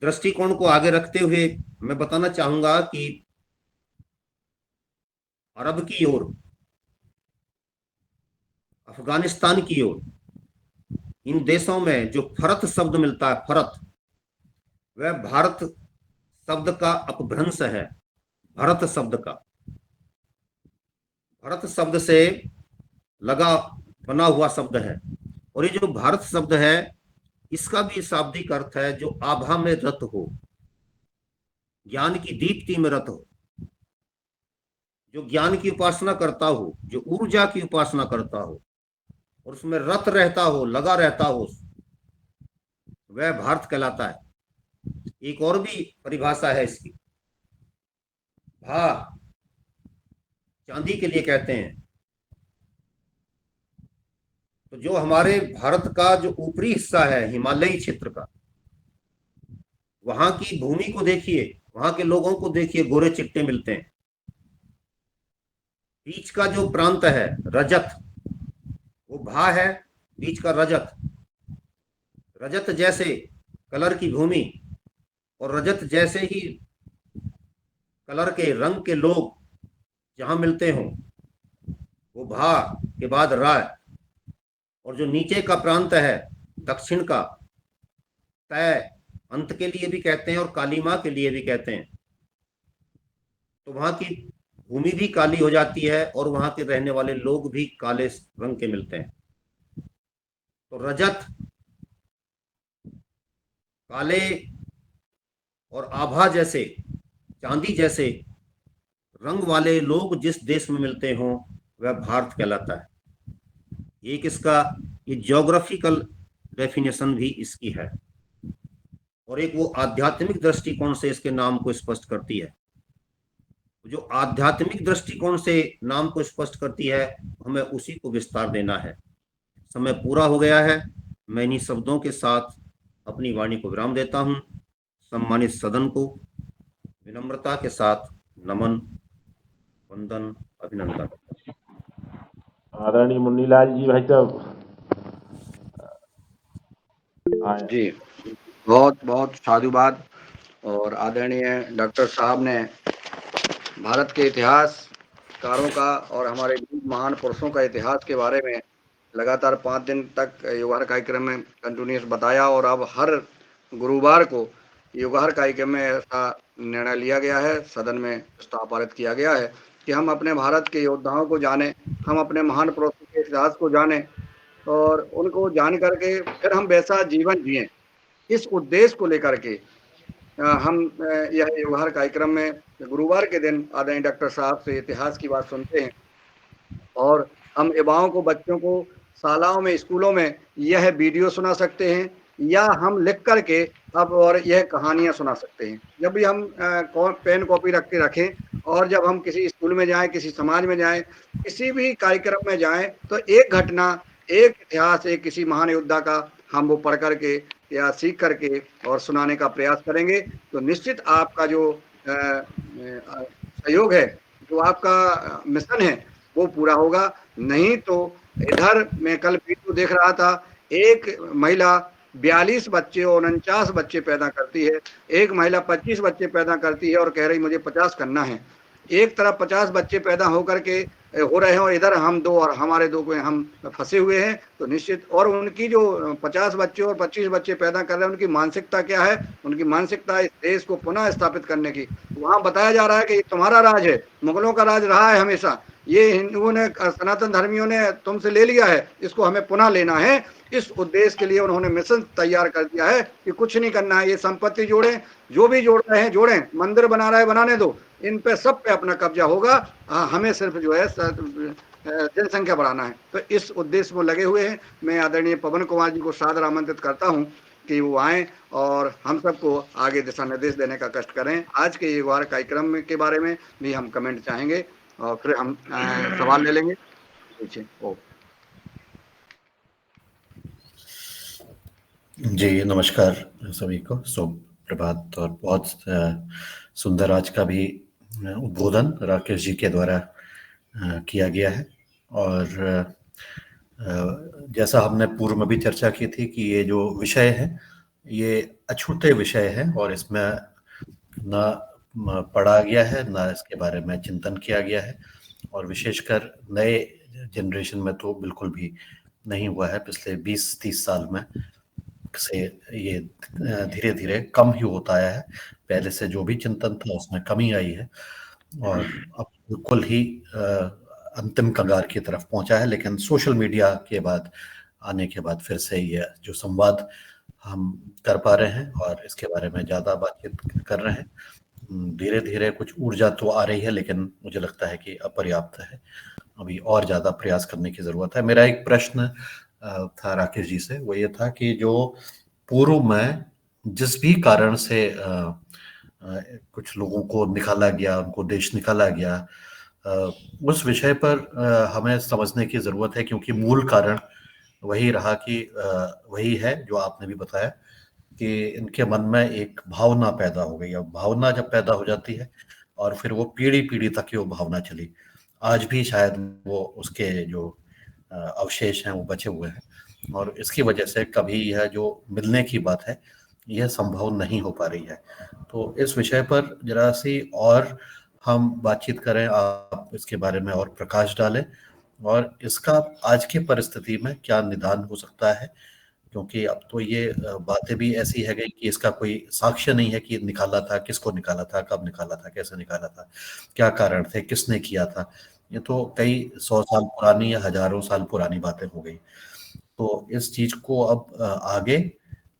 दृष्टिकोण को आगे रखते हुए मैं बताना चाहूंगा कि अरब की ओर, अफगानिस्तान की ओर, इन देशों में जो फरत शब्द मिलता है, फरत, वह भारत शब्द का अपभ्रंश है। भरत शब्द का, भरत शब्द से लगा बना हुआ शब्द है, और ये जो भारत शब्द है इसका भी शाब्दिक अर्थ है जो आभा में रत हो, ज्ञान की दीप्ति में रत हो, जो ज्ञान की उपासना करता हो, जो ऊर्जा की उपासना करता हो और उसमें रत रहता हो, लगा रहता हो, वह भारत कहलाता है। एक और भी परिभाषा है इसकी, भा चांदी के लिए कहते हैं। तो जो हमारे भारत का जो ऊपरी हिस्सा है, हिमालयी क्षेत्र का, वहां की भूमि को देखिए, वहां के लोगों को देखिए, गोरे चिट्टे मिलते हैं। बीच का जो प्रांत है रजत, वो भा है, बीच का रजत, रजत जैसे कलर की भूमि और रजत जैसे ही कलर के रंग के लोग जहां मिलते हों, वो भा के बाद रा, और जो नीचे का प्रांत है दक्षिण का, तय अंत के लिए भी कहते हैं और कालीमा के लिए भी कहते हैं, तो वहां की भूमि भी काली हो जाती है और वहां के रहने वाले लोग भी काले रंग के मिलते हैं। तो रजत, काले और आभा जैसे, चांदी जैसे रंग वाले लोग जिस देश में मिलते हों वह भारत कहलाता है। एक इसका ये ज्योग्राफिकल डेफिनेशन भी इसकी है, और एक वो आध्यात्मिक दृष्टिकोण से इसके नाम को स्पष्ट करती है। जो आध्यात्मिक दृष्टिकोण से नाम को स्पष्ट करती है, हमें उसी को विस्तार देना है। समय पूरा हो गया है। मैं इन्हीं शब्दों के साथ अपनी वाणी को विराम देता हूं। सम्मानित सदन को विनम्रता के साथ नमन, वंदन, अभिनंदन। आदरणीय मुन्नीलाल जी भाई साहब जी, बहुत बहुत साधुवाद। और आदरणीय डॉक्टर साहब ने भारत के इतिहासकारों का और हमारे महान पुरुषों का इतिहास के बारे में लगातार 5 दिन तक युगाहर कार्यक्रम में कंटिन्यूस बताया। और अब हर गुरुवार को युगाहर कार्यक्रम में ऐसा निर्णय लिया गया है, सदन में प्रस्ताव पारित किया गया है कि हम अपने भारत के योद्धाओं को जानें, हम अपने महान पुरुषों के इतिहास को जानें और उनको जान करके फिर हम वैसा जीवन जिएं। इस उद्देश्य को लेकर के हम यह युगाहर कार्यक्रम में गुरुवार के दिन आदरणीय डॉक्टर साहब से इतिहास की बात सुनते हैं और हम युवाओं को, बच्चों को शालाओं में, स्कूलों में यह वीडियो सुना सकते हैं या हम लिख करके अब और यह कहानियां सुना सकते हैं। जब भी हम पेन कॉपी रख के रखें और जब हम किसी स्कूल में जाएं, किसी समाज में जाएं, किसी भी कार्यक्रम में जाएं, तो एक घटना, एक इतिहास, एक किसी महान योद्धा का हम वो पढ़ करके या सीख करके और सुनाने का प्रयास करेंगे, तो निश्चित आपका जो सहयोग है, जो आपका मिशन है, वो पूरा होगा। नहीं तो इधर मैं कल वीडियो देख रहा था, एक महिला 42 बच्चे और 49 बच्चे पैदा करती है, एक महिला 25 बच्चे पैदा करती है और कह रही मुझे 50 करना है। एक तरफ 50 बच्चे पैदा होकर के हो रहे हैं और इधर हम 2 और हमारे 2 में हम फंसे हुए हैं। तो निश्चित, और उनकी जो 50 बच्चे और 25 बच्चे पैदा कर रहे हैं, उनकी मानसिकता क्या है? उनकी मानसिकता इस देश को पुनः स्थापित करने की। वहां बताया जा रहा है कि ये तुम्हारा राज है, मुगलों का राज रहा है हमेशा, ये हिंदुओं ने, सनातन धर्मियों ने तुमसे ले लिया है, इसको हमें पुनः लेना है। इस उद्देश्य के लिए उन्होंने मिशन तैयार कर दिया है कि कुछ नहीं करना है, ये संपत्ति जोड़ें, जो भी जोड़ रहे हैं जोड़ें, मंदिर बना रहे हैं बनाने दो, इन पे सब पे अपना कब्जा होगा। हमें सिर्फ जो है जनसंख्या बढ़ाना है। तो इस उद्देश्य में लगे हुए हैं। मैं आदरणीय पवन कुमार जी को सादर आमंत्रित करता हूं कि वो आए और हम सबको आगे दिशा निर्देश देने का कष्ट करें। आज के युगाहर कार्यक्रम के बारे में भी हम कमेंट चाहेंगे और फिर हम सवाल ले लेंगे। जी, नमस्कार सभी को, शुभ प्रभात। और बहुत सुंदर आज का भी उद्बोधन राकेश जी के द्वारा किया गया है। और जैसा हमने पूर्व में भी चर्चा की थी कि ये जो विषय है ये अछूते विषय है और इसमें ना पढ़ा गया है, ना इसके बारे में चिंतन किया गया है, और विशेषकर नए जनरेशन में तो बिल्कुल भी नहीं हुआ है। पिछले 20-30 साल में से ये धीरे धीरे कम ही होता आया है। पहले से जो भी चिंतन था उसमें कमी आई है और अब बिल्कुल ही अंतिम कगार की तरफ पहुंचा है। लेकिन सोशल मीडिया के बाद आने के बाद फिर से ये जो संवाद हम कर पा रहे हैं और इसके बारे में ज़्यादा बातचीत कर रहे हैं। धीरे धीरे कुछ ऊर्जा तो आ रही है, लेकिन मुझे लगता है कि अपर्याप्त है, अभी और ज़्यादा प्रयास करने की ज़रूरत है। मेरा एक प्रश्न था राकेश जी से, वो ये था कि जो पूर्व में जिस भी कारण से कुछ लोगों को निकाला गया, उनको देश निकाला गया, उस विषय पर हमें समझने की ज़रूरत है, क्योंकि मूल कारण वही रहा कि वही है जो आपने भी बताया कि इनके मन में एक भावना पैदा हो गई। अब भावना जब पैदा हो जाती है और फिर वो पीढ़ी पीढ़ी तक की वो भावना चली, आज भी शायद वो उसके जो अवशेष हैं वो बचे हुए हैं और इसकी वजह से कभी यह जो मिलने की बात है यह संभव नहीं हो पा रही है। तो इस विषय पर जरा सी और हम बातचीत करें, आप इसके बारे में और प्रकाश डालें और इसका आज की परिस्थिति में क्या निदान हो सकता है, क्योंकि अब तो ये बातें भी ऐसी है गई कि इसका कोई साक्ष्य नहीं है कि निकाला था, किसको निकाला था, कब निकाला था, कैसे निकाला था, क्या कारण थे, किसने किया था। ये तो कई 100 साल पुरानी या हजारों साल पुरानी बातें हो गई। तो इस चीज को अब आगे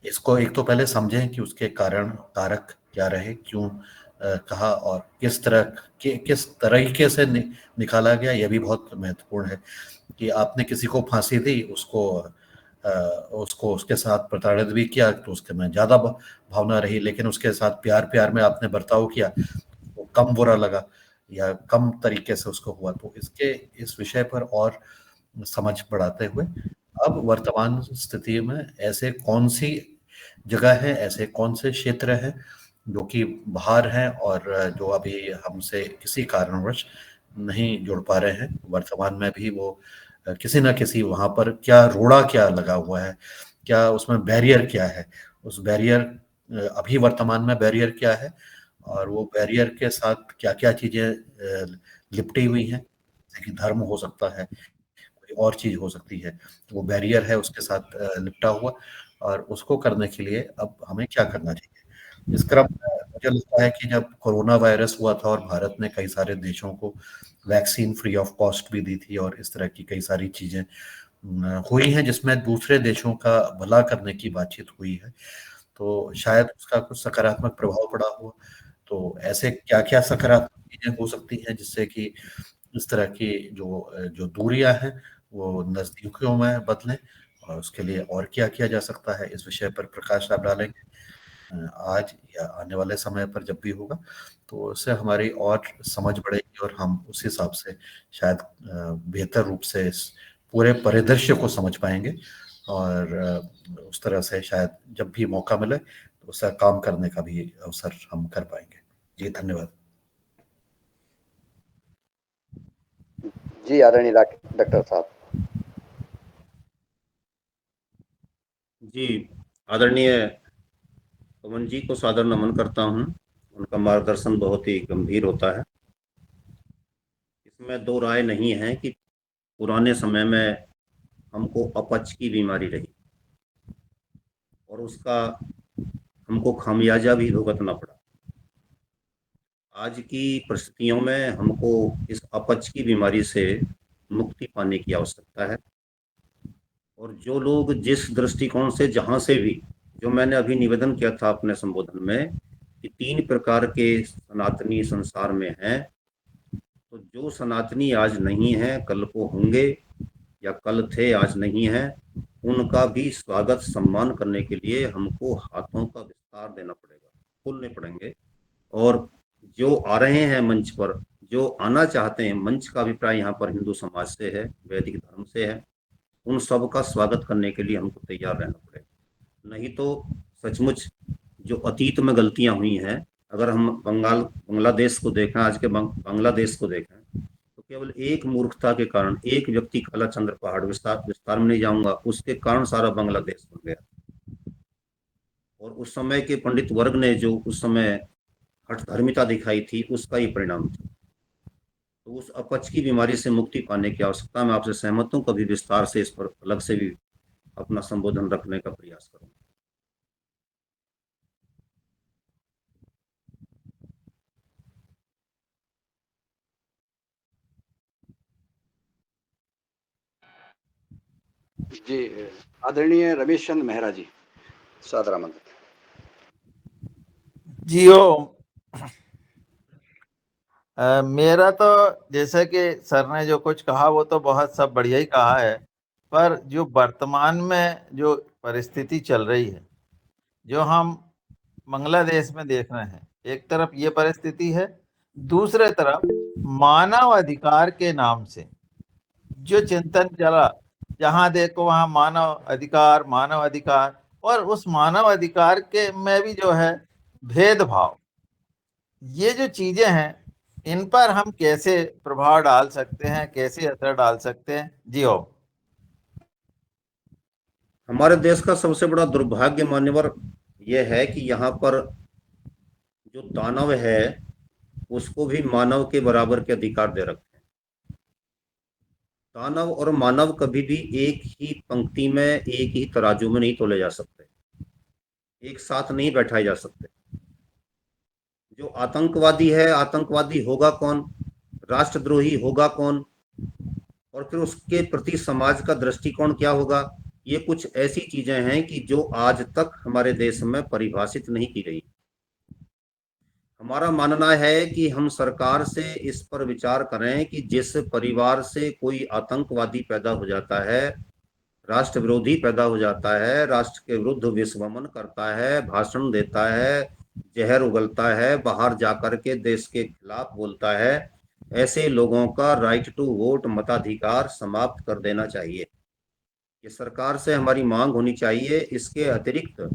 इसको एक तो पहले समझें कि उसके कारण कारक क्या रहे, क्यों कहा, और किस तरीके से निकाला गया। यह भी बहुत महत्वपूर्ण है कि आपने किसी को फांसी दी, उसको उसके साथ प्रताड़ित भी किया तो उसके में ज्यादा भावना रही, लेकिन उसके साथ प्यार प्यार में आपने बर्ताव किया तो कम बुरा लगा या कम तरीके से उसको हुआ। तो इस विषय पर और समझ बढ़ाते हुए अब वर्तमान स्थिति में ऐसे कौन सी जगह है, ऐसे कौन से क्षेत्र हैं जो कि बाहर हैं और जो अभी हमसे किसी कारणवश नहीं जुड़ पा रहे हैं, वर्तमान में भी वो किसी ना किसी वहां पर क्या रोड़ा क्या लगा हुआ है, क्या उसमें बैरियर क्या है, उस बैरियर अभी वर्तमान में बैरियर क्या है, और वो बैरियर के साथ क्या क्या चीजें लिपटी हुई हैं, जैसे कि धर्म हो सकता है, कोई और चीज हो सकती है, तो वो बैरियर है उसके साथ लिपटा हुआ, और उसको करने के लिए अब हमें क्या करना चाहिए। इस क्रम में मुझे लगता है कि जब कोरोना वायरस हुआ था और भारत ने कई सारे देशों को वैक्सीन फ्री ऑफ कॉस्ट भी दी थी और इस तरह की कई सारी चीजें हुई हैं जिसमें दूसरे देशों का भला करने की बातचीत हुई है, तो शायद उसका कुछ सकारात्मक प्रभाव पड़ा हो। तो ऐसे क्या क्या सकारात्मक चीजें हो सकती हैं जिससे कि इस तरह की जो दूरियां हैं वो नजदीकियों में बदलें, और उसके लिए और क्या किया जा सकता है, इस विषय पर प्रकाश आप डालेंगे आज या आने वाले समय पर जब भी होगा, तो उससे हमारी और समझ बढ़ेगी और हम उस हिसाब से शायद बेहतर रूप से इस पूरे परिदृश्य को समझ पाएंगे, और उस तरह से शायद जब भी मौका मिले तो उसका काम करने का भी अवसर हम कर पाएंगे। जी धन्यवाद। जी आदरणीय डॉक्टर साहब। जी, आदरणीय पवन जी को सादर नमन करता हूं। उनका मार्गदर्शन बहुत ही गंभीर होता है। इसमें दो राय नहीं है कि पुराने समय में हमको अपच की बीमारी रही और उसका हमको खामियाजा भी भुगतना पड़ा। आज की परिस्थितियों में हमको इस अपच की बीमारी से मुक्ति पाने की आवश्यकता है, और जो लोग जिस दृष्टिकोण से जहां से भी, जो मैंने अभी निवेदन किया था अपने संबोधन में कि 3 प्रकार के सनातनी संसार में हैं, तो जो सनातनी आज नहीं है कल को होंगे, या कल थे आज नहीं है, उनका भी स्वागत सम्मान करने के लिए हमको हाथों का विस्तार देना पड़ेगा, खोलने पड़ेंगे। और जो आ रहे हैं मंच पर, जो आना चाहते हैं, मंच का अभिप्राय यहाँ पर हिंदू समाज से है, वैदिक धर्म से है, उन सब का स्वागत करने के लिए हमको तैयार रहना पड़ेगा। नहीं तो सचमुच जो अतीत में गलतियां हुई हैं, अगर हम बांग्लादेश को देखें, आज के बांग्लादेश को देखें, तो केवल एक मूर्खता के कारण, एक व्यक्ति काला चंद्र पहाड़, विस्तार में नहीं जाऊंगा, उसके कारण सारा बांग्लादेश बन गया। और उस समय के पंडित वर्ग ने जो उस समय हठधर्मिता दिखाई थी, उसका ही परिणाम था। तो उस अपच की बीमारी से मुक्ति पाने की आवश्यकता मैं आपसे सहमत हूं। कभी विस्तार से इस पर अलग से भी अपना संबोधन रखने का प्रयास करूंगा। जी आदरणीय रमेश चंद्र मेहरा जी, सादर आमंत्रित। जी मेरा तो जैसे कि सर ने जो कुछ कहा वो तो बहुत सब बढ़िया ही कहा है, पर जो वर्तमान में जो परिस्थिति चल रही है, जो हम बांग्लादेश में देख रहे हैं, एक तरफ ये परिस्थिति है, दूसरे तरफ मानव अधिकार के नाम से जो चिंतन चला, जहां देखो वहां मानव अधिकार, और उस मानव अधिकार के में भी जो है भेदभाव, ये जो चीजें हैं, इन पर हम कैसे प्रभाव डाल सकते हैं, कैसे असर डाल सकते हैं? जी हो। हमारे देश का सबसे बड़ा दुर्भाग्य मान्यवर यह है कि यहाँ पर जो दानव है उसको भी मानव के बराबर के अधिकार दे रखे हैं। दानव और मानव कभी भी एक ही पंक्ति में, एक ही तराजू में नहीं तोले जा सकते, एक साथ नहीं बैठाए जा सकते। जो आतंकवादी है, आतंकवादी होगा कौन, राष्ट्रद्रोही होगा कौन, और फिर उसके प्रति समाज का दृष्टिकोण क्या होगा, ये कुछ ऐसी चीजें हैं कि जो आज तक हमारे देश में परिभाषित नहीं की गई। हमारा मानना है कि हम सरकार से इस पर विचार करें कि जिस परिवार से कोई आतंकवादी पैदा हो जाता है, राष्ट्र विरोधी पैदा हो जाता है, राष्ट्र के विरुद्ध विश्वमन करता है, भाषण देता है, जहर उगलता है, बाहर जाकर के देश के खिलाफ बोलता है, ऐसे लोगों का राइट टू वोट, मताधिकार समाप्त कर देना चाहिए। ये सरकार से हमारी मांग होनी चाहिए। इसके अतिरिक्त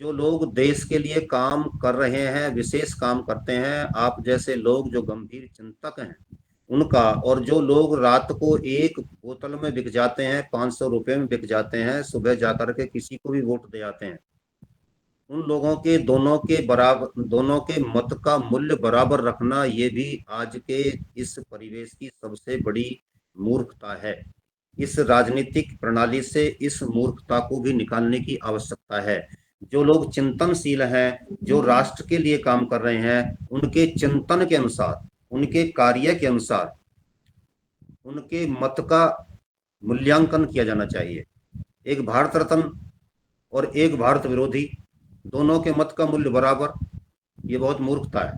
जो लोग देश के लिए काम कर रहे हैं, विशेष काम करते हैं, आप जैसे लोग जो गंभीर चिंतक हैं उनका, और जो लोग रात को एक बोतल में बिक जाते हैं, 500 रुपए में बिक जाते हैं, सुबह जाकर के किसी को भी वोट दे जाते हैं, उन लोगों के दोनों के बराबर, दोनों के मत का मूल्य बराबर रखना, ये भी आज के इस परिवेश की सबसे बड़ी मूर्खता है। इस राजनीतिक प्रणाली से इस मूर्खता को भी निकालने की आवश्यकता है। जो लोग चिंतनशील हैं, जो राष्ट्र के लिए काम कर रहे हैं, उनके चिंतन के अनुसार, उनके कार्य के अनुसार, उनके मत का मूल्यांकन किया जाना चाहिए। एक भारत रत्न और एक भारत विरोधी, दोनों के मत का मूल्य बराबर, ये बहुत मूर्खता है।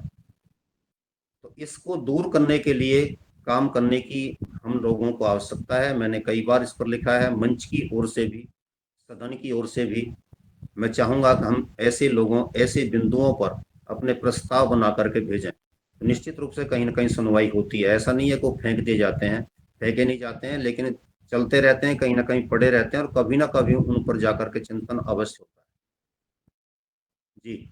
तो इसको दूर करने के लिए काम करने की हम लोगों को आवश्यकता है। मैंने कई बार इस पर लिखा है, मंच की ओर से भी, सदन की ओर से भी। मैं चाहूंगा कि हम ऐसे लोगों, ऐसे बिंदुओं पर अपने प्रस्ताव बना करके भेजें, तो निश्चित रूप से कहीं ना कहीं सुनवाई होती है। ऐसा नहीं है को फेंक दिए जाते हैं, फेंके नहीं जाते हैं, लेकिन चलते रहते हैं, कहीं ना कहीं पड़े रहते हैं, और कभी ना कभी उन पर जाकर के चिंतन अवश्य होता है। जी।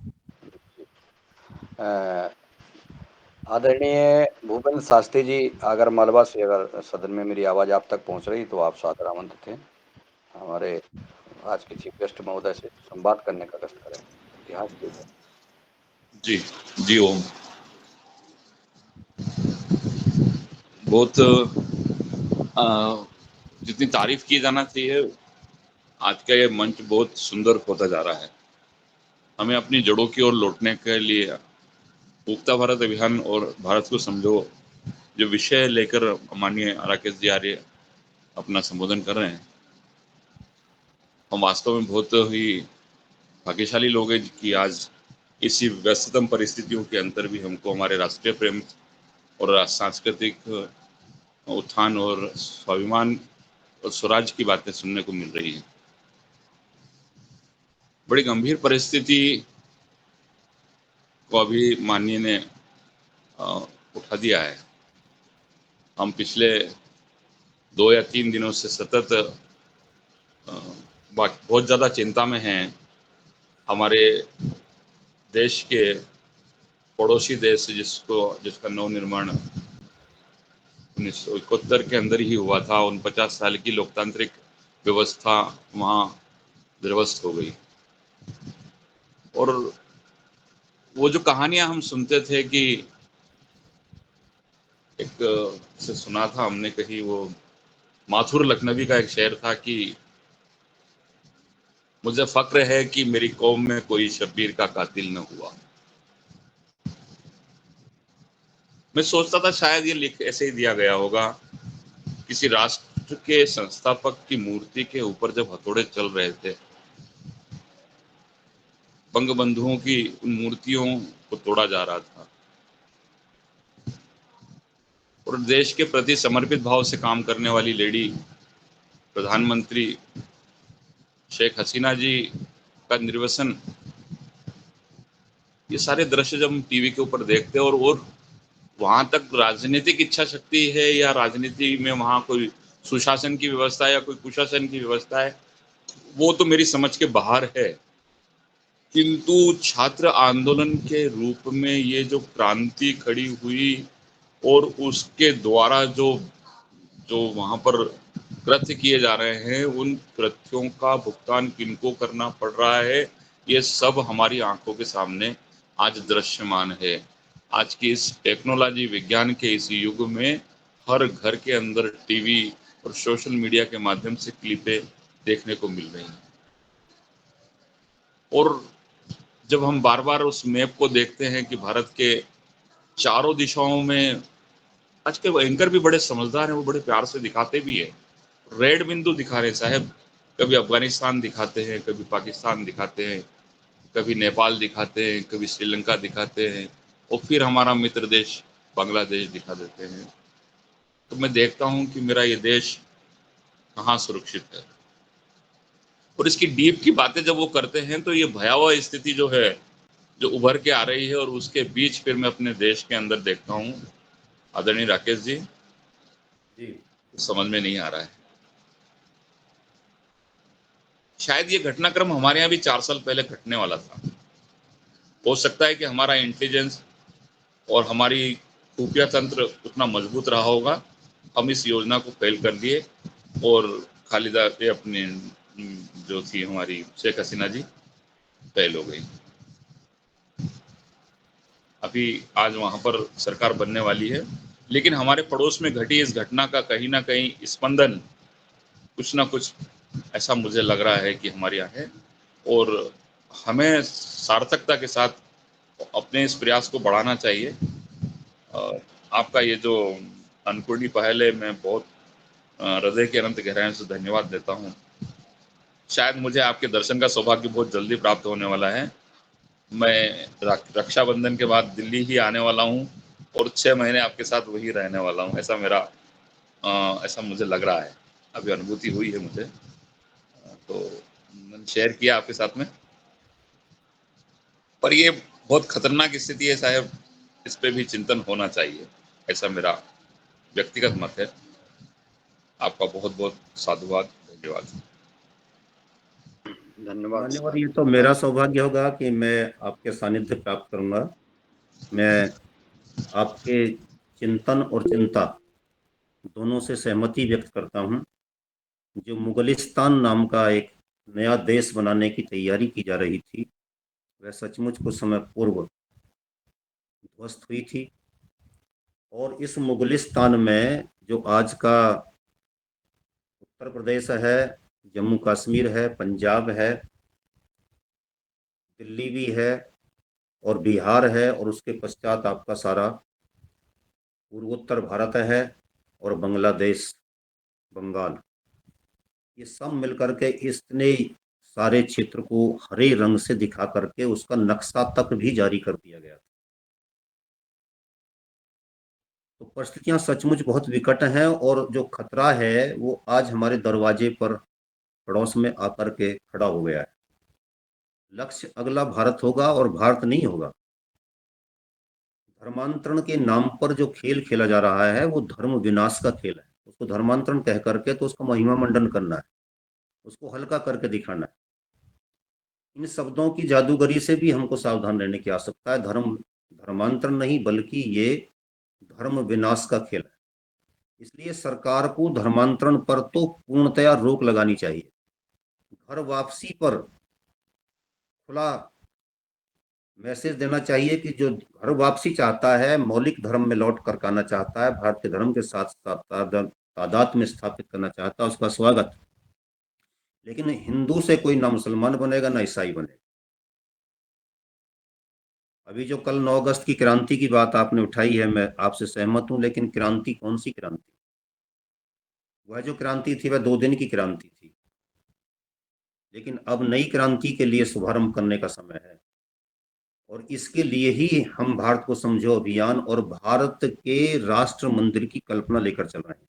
आदरणीय भूपेंद्र शास्त्री जी, अगर मलबा से अगर सदन में मेरी आवाज आप तक पहुंच रही तो आप सादर आमंत्रित हैं हमारे आज के चीफ गेस्ट महोदय से संवाद करने का कष्ट करें। इतिहास के जी जी ओम। बहुत जितनी तारीफ की जाना चाहिए, आज का ये मंच बहुत सुंदर होता जा रहा है। हमें अपनी जड़ों की ओर लौटने के लिए उगता भारत अभियान और भारत को समझो जो विषय लेकर माननीय राकेश जी आर्य अपना संबोधन कर रहे हैं, हम वास्तव में बहुत ही भाग्यशाली लोग हैं कि आज इसी व्यस्ततम परिस्थितियों के अंदर भी हमको हमारे राष्ट्रीय प्रेम और सांस्कृतिक उत्थान और स्वाभिमान और स्वराज की बातें सुनने को मिल रही है। बड़ी गंभीर परिस्थिति को अभी माननीय ने उठा दिया है। हम पिछले 2 या 3 दिनों से सतत बहुत ज़्यादा चिंता में हैं। हमारे देश के पड़ोसी देश जिसका नवनिर्माण 1971 के अंदर ही हुआ था, उन 50 साल की लोकतांत्रिक व्यवस्था वहाँ ध्वस्त हो गई। और वो जो कहानियां हम सुनते थे कि एक से सुना था हमने कहीं, वो माथुर लखनवी का एक शेर था कि मुझे फक्र है कि मेरी कौम में कोई शब्बीर का कातिल न हुआ। मैं सोचता था शायद ये लिख ऐसे ही दिया गया होगा। किसी राष्ट्र के संस्थापक की मूर्ति के ऊपर जब हथौड़े चल रहे थे, बंगबंधुओं की उन मूर्तियों को तोड़ा जा रहा था, और देश के प्रति समर्पित भाव से काम करने वाली लेडी प्रधानमंत्री शेख हसीना जी का निर्वसन, ये सारे दृश्य जब हम टीवी के ऊपर देखते हैं, और वहां तक राजनीतिक इच्छा शक्ति है या राजनीति में वहां कोई सुशासन की व्यवस्था या कोई कुशासन की व्यवस्था है, वो तो मेरी समझ के बाहर है। किंतु छात्र आंदोलन के रूप में ये जो क्रांति खड़ी हुई और उसके द्वारा जो वहां पर कृत्य किए जा रहे हैं, उन कृत्यों का भुगतान किनको करना पड़ रहा है, ये सब हमारी आंखों के सामने आज दृश्यमान है। आज की इस टेक्नोलॉजी विज्ञान के इस युग में हर घर के अंदर टीवी, और सोशल मीडिया के माध्यम से क्लिपें देखने को मिल रही हैं। और जब हम बार बार उस मैप को देखते हैं कि भारत के चारों दिशाओं में, आज के एंकर भी बड़े समझदार हैं, वो बड़े प्यार से दिखाते भी है, रेड बिंदु दिखा रहे साहब, कभी अफगानिस्तान दिखाते हैं, कभी पाकिस्तान दिखाते हैं, कभी नेपाल दिखाते हैं, कभी श्रीलंका दिखाते हैं, और फिर हमारा मित्र देश बांग्लादेश दिखा देते हैं। तो मैं देखता हूं कि मेरा ये देश कहाँ सुरक्षित है। और इसकी डीप की बातें जब वो करते हैं तो ये भयावह स्थिति जो है, जो उभर के आ रही है, और उसके बीच फिर मैं अपने देश के अंदर देखता हूँ, आदरणीय राकेश जी, समझ में नहीं आ रहा है। शायद ये घटनाक्रम हमारे यहाँ भी 4 साल पहले घटने वाला था। हो सकता है कि हमारा इंटेलिजेंस और हमारी खुफिया तंत्र उतना मजबूत रहा होगा, हम इस योजना को फेल कर दिए, और खालिदा ये अपने जो थी हमारी शेख हसीना जी फेल हो गई। अभी आज वहां पर सरकार बनने वाली है, लेकिन हमारे पड़ोस में घटी इस घटना का कहीं ना कहीं स्पंदन कुछ ना कुछ ऐसा मुझे लग रहा है कि हमारे यहाँ है, और हमें सार्थकता के साथ अपने इस प्रयास को बढ़ाना चाहिए। आपका ये जो अन्नपूर्णी पहल है, मैं बहुत हृदय के अनंत गहराइयों से धन्यवाद देता हूँ। शायद मुझे आपके दर्शन का सौभाग्य बहुत जल्दी प्राप्त होने वाला है। मैं रक्षाबंधन के बाद दिल्ली ही आने वाला हूँ, और 6 महीने आपके साथ वही रहने वाला हूँ, ऐसा मेरा ऐसा मुझे लग रहा है, अभी अनुभूति हुई है मुझे। तो मैंने शेयर किया आपके साथ में, पर ये बहुत खतरनाक स्थिति है साहब, इस पे भी चिंतन होना चाहिए, ऐसा मेरा व्यक्तिगत मत है। आपका बहुत बहुत साधुवाद, धन्यवाद। धन्यवाद। मान्यवर, ये तो मेरा सौभाग्य होगा कि मैं आपके सानिध्य प्राप्त करूंगा। मैं आपके चिंतन और चिंता दोनों से सहमति व्यक्त करता हूं। जो मुगलिस्तान नाम का एक नया देश बनाने की तैयारी की जा रही थी, वह सचमुच कुछ समय पूर्व ध्वस्त हुई थी। और इस मुगलिस्तान में जो आज का उत्तर प्रदेश है, जम्मू कश्मीर है, पंजाब है, दिल्ली भी है, और बिहार है, और उसके पश्चात आपका सारा पूर्वोत्तर भारत है, और बांग्लादेश, बंगाल, ये सब मिलकर के इतने सारे क्षेत्र को हरे रंग से दिखा करके उसका नक्शा तक भी जारी कर दिया गया। तो परिस्थितियां सचमुच बहुत विकट हैं, और जो खतरा है वो आज हमारे दरवाजे पर पड़ोस में आकर के खड़ा हो गया है। लक्ष्य अगला भारत होगा, और भारत नहीं होगा। धर्मांतरण के नाम पर जो खेल खेला जा रहा है वो धर्म विनाश का खेल है। उसको धर्मांतरण कह करके तो उसका महिमा मंडन करना है, उसको हल्का करके दिखाना है। इन शब्दों की जादूगरी से भी हमको सावधान रहने की आवश्यकता है। धर्मांतरण नहीं, बल्कि ये धर्म विनाश का खेल है। इसलिए सरकार को धर्मांतरण पर तो पूर्णतया रोक लगानी चाहिए। घर वापसी पर खुला मैसेज देना चाहिए कि जो घर वापसी चाहता है, मौलिक धर्म में लौट कर आना चाहता है, भारत के धर्म के साथ साथ तादाद में स्थापित करना चाहता है, उसका स्वागत। लेकिन हिंदू से कोई ना मुसलमान बनेगा ना ईसाई बनेगा। अभी जो कल 9 अगस्त की क्रांति की बात आपने उठाई है, मैं आपसे सहमत हूं, लेकिन क्रांति कौन सी क्रांति? वह जो क्रांति थी वह 2 दिन की क्रांति थी। लेकिन अब नई क्रांति के लिए शुभारंभ करने का समय है, और इसके लिए ही हम भारत को समझो अभियान और भारत के राष्ट्र मंदिर की कल्पना लेकर चल रहे हैं।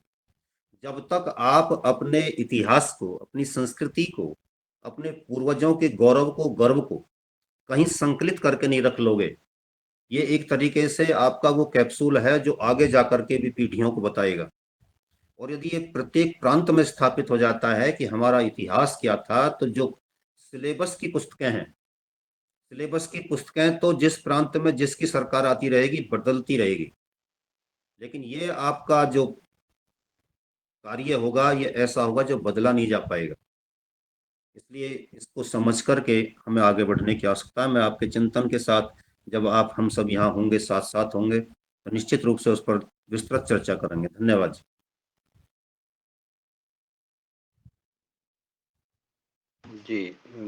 जब तक आप अपने इतिहास को, अपनी संस्कृति को, अपने पूर्वजों के गौरव को, गर्व को कहीं संकलित करके नहीं रख लोगे, ये एक तरीके से आपका वो कैप्सूल है जो आगे जाकर के भी पीढ़ियों को बताएगा। और यदि ये प्रत्येक प्रांत में स्थापित हो जाता है कि हमारा इतिहास क्या था, तो जो सिलेबस की पुस्तकें हैं, सिलेबस की पुस्तकें तो जिस प्रांत में जिसकी सरकार आती रहेगी बदलती रहेगी, लेकिन ये आपका जो कार्य होगा ये ऐसा होगा जो बदला नहीं जा पाएगा। इसलिए इसको समझ करके हमें आगे बढ़ने की आवश्यकता है। मैं आपके चिंतन के साथ, जब आप हम सब यहाँ होंगे, साथ साथ होंगे, तो निश्चित रूप से उस पर विस्तृत चर्चा करेंगे। धन्यवाद। जी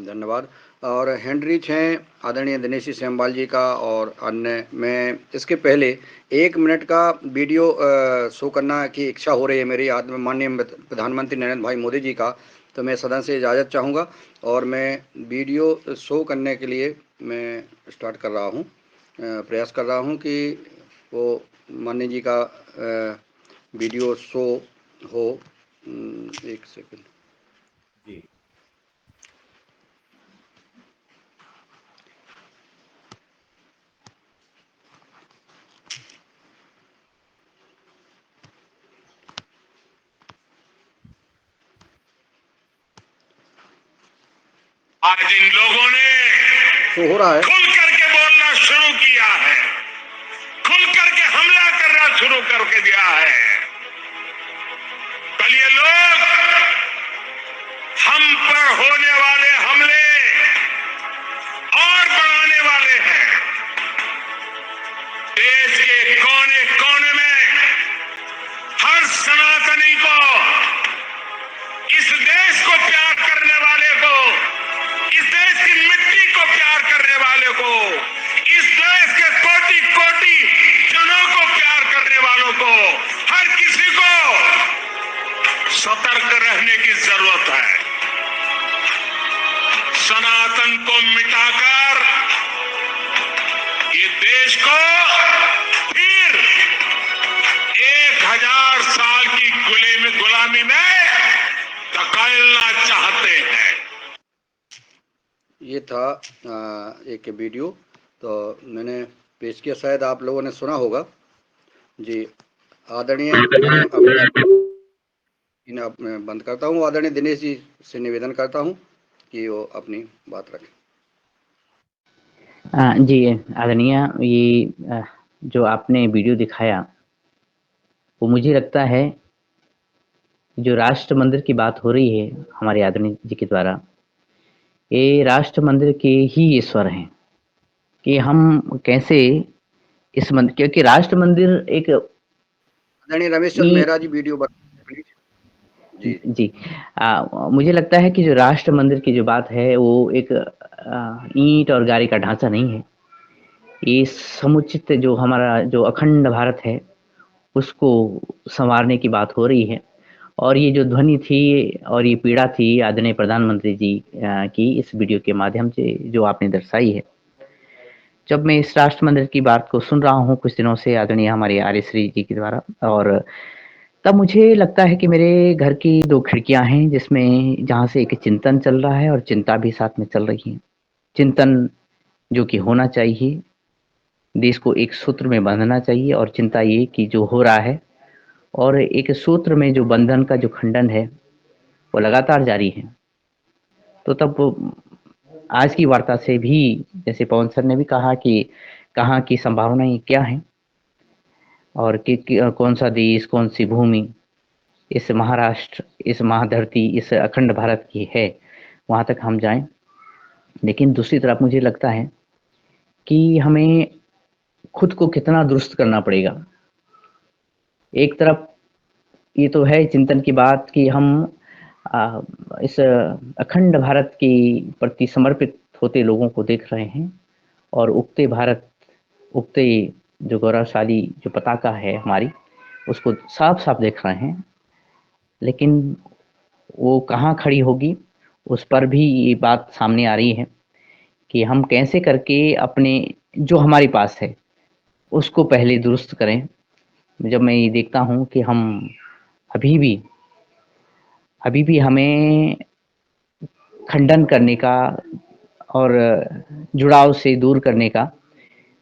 धन्यवाद। और हैंडरिच हैं आदरणीय दिनेश सेमवाल जी का, और अन्य मैं इसके पहले 1 मिनट का वीडियो शो करना की इच्छा हो रही है मेरी माननीय प्रधानमंत्री नरेंद्र भाई मोदी जी का, तो मैं सदन से इजाज़त चाहूँगा और मैं वीडियो शो करने के लिए मैं स्टार्ट कर रहा हूँ, प्रयास कर रहा हूँ कि वो माननीय जी का वीडियो शो हो। 1 सेकंड। जी आज इन लोगों ने शो हो रहा है। खुल करके बोलना शुरू किया है, खुल करके हमला करना शुरू करके दिया है। कल ये लोग हम पर होने वाले हमले और बढ़ाने वाले हैं। देश के कोने कोने में हर सनातनी को, इस देश को प्यार करने वाले को, इस देश की मिट्टी को प्यार करने वाले को, इस देश के कोटि कोटि जनों को प्यार करने वालों को, हर किसी को सतर्क रहने की जरूरत है। सनातन को मिटाकर ये देश को फिर 1000 साल की गुलामी में धकेलना चाहते हैं। ये था एक वीडियो, तो मैंने पेश किया, शायद आप लोगों ने सुना होगा। जी आदरणीय, मैं बंद करता हूँ। आदरणीय दिनेश जी से निवेदन करता हूँ कि वो अपनी बात रखें। जी आदरणीय, ये जो आपने वीडियो दिखाया वो मुझे लगता है जो राष्ट्र मंदिर की बात हो रही है हमारे आदरणीय जी के द्वारा, ये राष्ट्र मंदिर के ही ईश्वर हैं कि हम कैसे इस मंदिर, क्योंकि राष्ट्र मंदिर एक आदरणीय रमेश चंद्र मेहरा जी वीडियो प्लीज। जी मुझे लगता है कि जो राष्ट्र मंदिर की जो बात है वो एक ईंट और गारे का ढांचा नहीं है। ये समुचित जो हमारा जो अखंड भारत है उसको संवारने की बात हो रही है। और ये जो ध्वनि थी और ये पीड़ा थी आदरणीय प्रधानमंत्री जी की इस वीडियो के माध्यम से जो आपने दर्शाई है, जब मैं इस राष्ट्र मंदिर की बात को सुन रहा हूँ कुछ दिनों से आदरणीय हमारे आर्य श्री जी के द्वारा, और तब मुझे लगता है कि मेरे घर की 2 खिड़कियां हैं जिसमें जहाँ से एक चिंतन चल रहा है और चिंता भी साथ में चल रही है। चिंतन जो कि होना चाहिए, देश को एक सूत्र में बांधना चाहिए, और चिंता ये कि जो हो रहा है और एक सूत्र में जो बंधन का जो खंडन है वो लगातार जारी है। तो तब आज की वार्ता से भी जैसे पवन सर ने भी कहा कि कहाँ की संभावनाएं क्या हैं और कौन सा देश, कौन सी भूमि इस महाराष्ट्र, इस महाधरती, इस अखंड भारत की है, वहां तक हम जाएं। लेकिन दूसरी तरफ मुझे लगता है कि हमें खुद को कितना दुरुस्त करना पड़ेगा। एक तरफ ये तो है चिंतन की बात कि हम इस अखंड भारत की प्रति समर्पित होते लोगों को देख रहे हैं और उगते भारत, उगते जो गौरवशाली जो पताका है हमारी, उसको साफ साफ देख रहे हैं। लेकिन वो कहाँ खड़ी होगी उस पर भी ये बात सामने आ रही है कि हम कैसे करके अपने जो हमारे पास है उसको पहले दुरुस्त करें। जब मैं ये देखता हूँ कि हम अभी भी हमें खंडन करने का और जुड़ाव से दूर करने का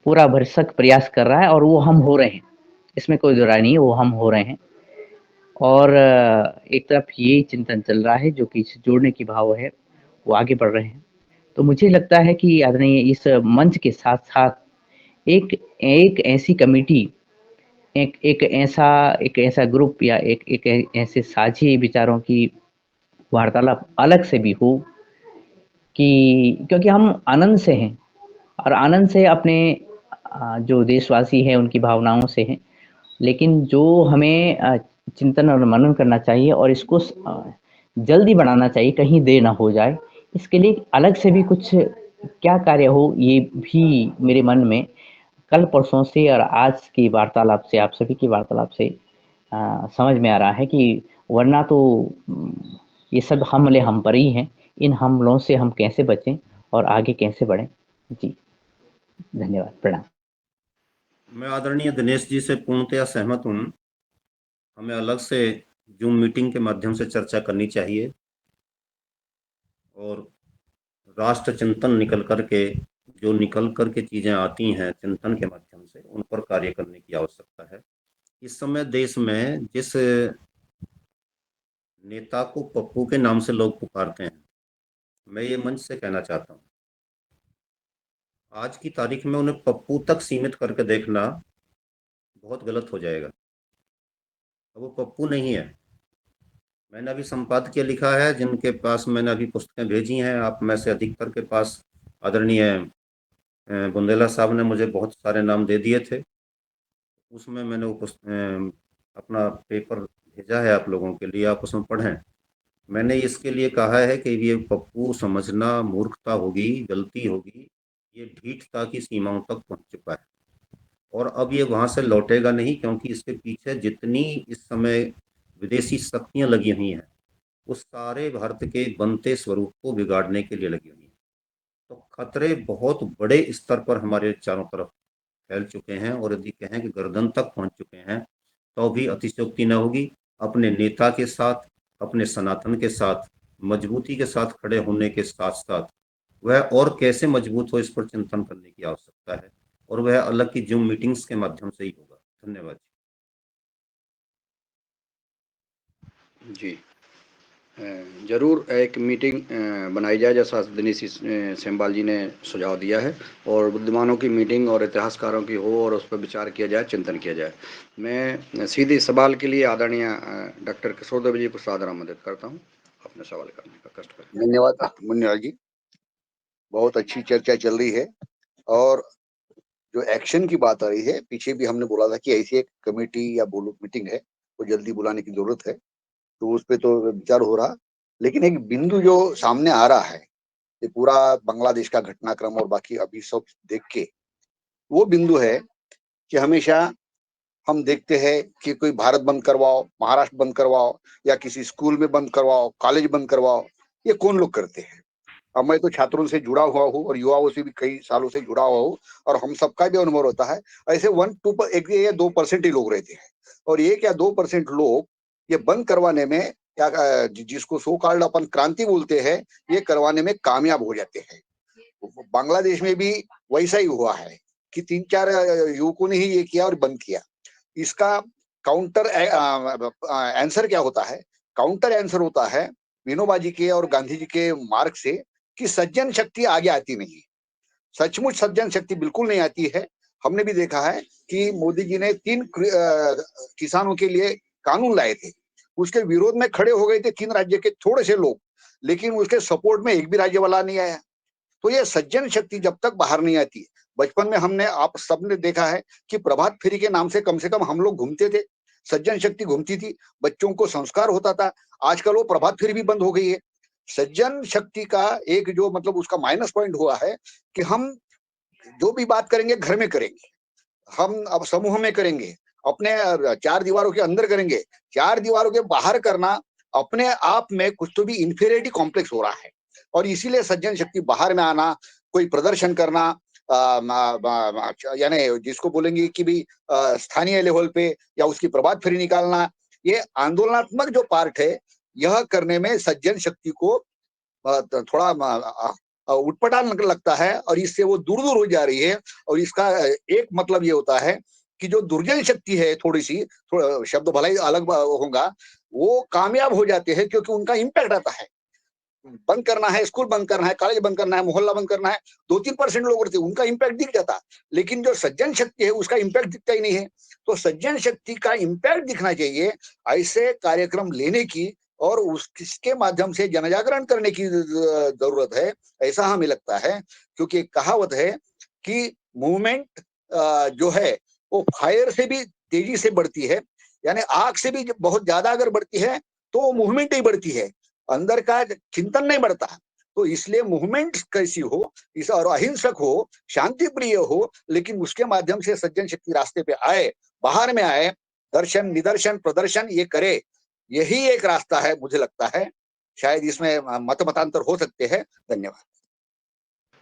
पूरा भरसक प्रयास कर रहा है, और वो हम हो रहे हैं, इसमें कोई दुराई नहीं है, वो हम हो रहे हैं। और एक तरफ ये चिंतन चल रहा है जो कि जोड़ने की भाव है, वो आगे बढ़ रहे हैं। तो मुझे लगता है कि आदरणीय इस मंच के साथ साथ एक ऐसी कमेटी, एक ऐसा ग्रुप या एक ऐसे साझी विचारों की वार्तालाप अलग से भी हो, कि क्योंकि हम आनंद से हैं और आनंद से अपने जो देशवासी हैं उनकी भावनाओं से हैं। लेकिन जो हमें चिंतन और मनन करना चाहिए और इसको जल्दी बढ़ाना चाहिए, कहीं देर ना हो जाए, इसके लिए अलग से भी कुछ क्या कार्य हो, ये भी मेरे मन में कल परसों से और आज की वार्तालाप से, आप सभी की वार्तालाप से समझ में आ रहा है कि वरना तो ये सब हमले हम पर ही हैं। इन हमलों से हम कैसे बचें और आगे कैसे बढ़ें? जी, धन्यवाद, प्रणाम। मैं आदरणीय दिनेश जी से पूर्णतया सहमत हूँ। हमें अलग से जूम मीटिंग के माध्यम से चर्चा करनी चाहिए और राष्ट्र चिंतन निकल करके चीजें आती हैं चिंतन के माध्यम से, उन पर कार्य करने की आवश्यकता है। इस समय देश में जिस नेता को पप्पू के नाम से लोग पुकारते हैं, मैं ये मंच से कहना चाहता हूँ, आज की तारीख में उन्हें पप्पू तक सीमित करके देखना बहुत गलत हो जाएगा। अब वो पप्पू नहीं है। मैंने अभी संपादकीय लिखा है, जिनके पास मैंने अभी पुस्तकें भेजी हैं, आप में से अधिकतर के पास आदरणीय बुंदेला साहब ने मुझे बहुत सारे नाम दे दिए थे। उसमें मैंने वो अपना पेपर भेजा है आप लोगों के लिए, आप उसमें पढ़ें। मैंने इसके लिए कहा है कि ये पप्पू समझना मूर्खता होगी, गलती होगी, ये ढीठता की सीमाओं तक पहुंच चुका है और अब ये वहां से लौटेगा नहीं, क्योंकि इसके पीछे जितनी इस समय विदेशी शक्तियां लगी हुई हैं, उस सारे भारत के बनते स्वरूप को बिगाड़ने के लिए लगी हुई हैं। तो खतरे बहुत बड़े स्तर पर हमारे चारों तरफ फैल चुके हैं और यदि कहें कि गर्दन तक पहुंच चुके हैं तो भी अतिशयोक्ति न होगी। अपने नेता के साथ, अपने सनातन के साथ मजबूती के साथ खड़े होने के साथ साथ वह और कैसे मजबूत हो, इस पर चिंतन करने की आवश्यकता है और वह अलग की जूम मीटिंग्स के माध्यम से ही होगा। धन्यवाद जी। जरूर एक मीटिंग बनाई जाए, जैसा दिनेश सेमवाल जी ने सुझाव दिया है, और बुद्धिमानों की मीटिंग और इतिहासकारों की हो और उस पर विचार किया जाए, चिंतन किया जाए। मैं सीधे सवाल के लिए आदरणीय डॉक्टर किशोर देव जी को सादर आमंत्रित करता हूँ अपने सवाल करने का कष्ट करें। धन्यवाद मुन्नालाल जी, बहुत अच्छी चर्चा चल रही है और जो एक्शन की बात आ रही है, पीछे भी हमने बोला था कि ऐसी एक कमेटी या बोलो मीटिंग है, वो जल्दी बुलाने की जरूरत है, तो उस पे तो विचार हो रहा। लेकिन एक बिंदु जो सामने आ रहा है, ये पूरा बांग्लादेश का घटनाक्रम और बाकी अभी सब देख के, वो बिंदु है कि हमेशा हम देखते हैं कि कोई भारत बंद करवाओ, महाराष्ट्र बंद करवाओ, या किसी स्कूल में बंद करवाओ, कॉलेज बंद करवाओ, ये कौन लोग करते हैं? अब मैं तो छात्रों से जुड़ा हुआ हूँ और युवाओं से भी कई सालों से जुड़ा हुआ हूँ, और हम सबका भी अनुभव होता है, ऐसे 1-2 या 2% ही लोग रहते हैं, और 1 या 2% लोग ये बंद करवाने में, या जिसको सो कॉल्ड अपन क्रांति बोलते हैं, ये करवाने में कामयाब हो जाते हैं। बांग्लादेश में भी वैसा ही हुआ है कि 3-4 युवकों ने ही ये किया और बंद किया। इसका काउंटर आंसर क्या होता है? काउंटर आंसर होता है विनोबा जी के और गांधी जी के मार्ग से, कि सज्जन शक्ति आगे आती नहीं। सचमुच सज्जन शक्ति बिल्कुल नहीं आती है। हमने भी देखा है कि मोदी जी ने 3 किसानों के लिए कानून लाए थे, उसके विरोध में खड़े हो गए थे 3 राज्य के थोड़े से लोग, लेकिन उसके सपोर्ट में एक भी राज्य वाला नहीं आया। तो ये सज्जन शक्ति जब तक बाहर नहीं आती, बचपन में हमने, आप सबने देखा है कि प्रभात फेरी के नाम से कम हम लोग घूमते थे, सज्जन शक्ति घूमती थी, बच्चों को संस्कार होता था। आजकल वो प्रभात फेरी भी बंद हो गई है। सज्जन शक्ति का एक जो मतलब उसका माइनस पॉइंट हुआ है कि हम जो भी बात करेंगे घर में करेंगे, हम अब समूह में करेंगे, अपने 4 दीवारों के अंदर करेंगे। 4 दीवारों के बाहर करना अपने आप में कुछ तो भी इंफीरियरिटी कॉम्प्लेक्स हो रहा है, और इसीलिए सज्जन शक्ति बाहर में आना, कोई प्रदर्शन करना, यानी जिसको बोलेंगे कि भी स्थानीय लेवल पे या उसकी प्रभात फेरी निकालना, ये आंदोलनात्मक जो पार्ट है, यह करने में सज्जन शक्ति को थोड़ा उटपटांग लगता है, और इससे वो दूर दूर हो जा रही है। और इसका एक मतलब ये होता है कि जो दुर्जन शक्ति है, थोड़ी सी, थोड़ा शब्द भला ही अलग होगा, वो कामयाब हो जाते हैं, क्योंकि उनका इम्पैक्ट आता है। बंद करना है, स्कूल बंद करना है, कॉलेज बंद करना है, मोहल्ला बंद करना है, 2-3% लोग रहते हैं, उनका इम्पैक्ट दिख जाता। लेकिन जो सज्जन शक्ति है, उसका इम्पैक्ट दिखता ही नहीं है। तो सज्जन शक्ति का इम्पैक्ट दिखना चाहिए, ऐसे कार्यक्रम लेने की और उसके माध्यम से जनजागरण करने की जरूरत है, ऐसा हमें लगता है। क्योंकि एक कहावत है कि मूवमेंट जो है वो फायर से भी तेजी से बढ़ती है, यानी आग से भी बहुत ज्यादा अगर बढ़ती है तो मूवमेंट ही बढ़ती है, अंदर का चिंतन नहीं बढ़ता। तो इसलिए मूवमेंट कैसी हो, इस और अहिंसक हो, शांति प्रिय हो, लेकिन उसके माध्यम से सज्जन शक्ति रास्ते पे आए, बाहर में आए, दर्शन निदर्शन प्रदर्शन ये करे, यही एक रास्ता है मुझे लगता है। शायद इसमें मत मतांतर हो सकते हैं। धन्यवाद।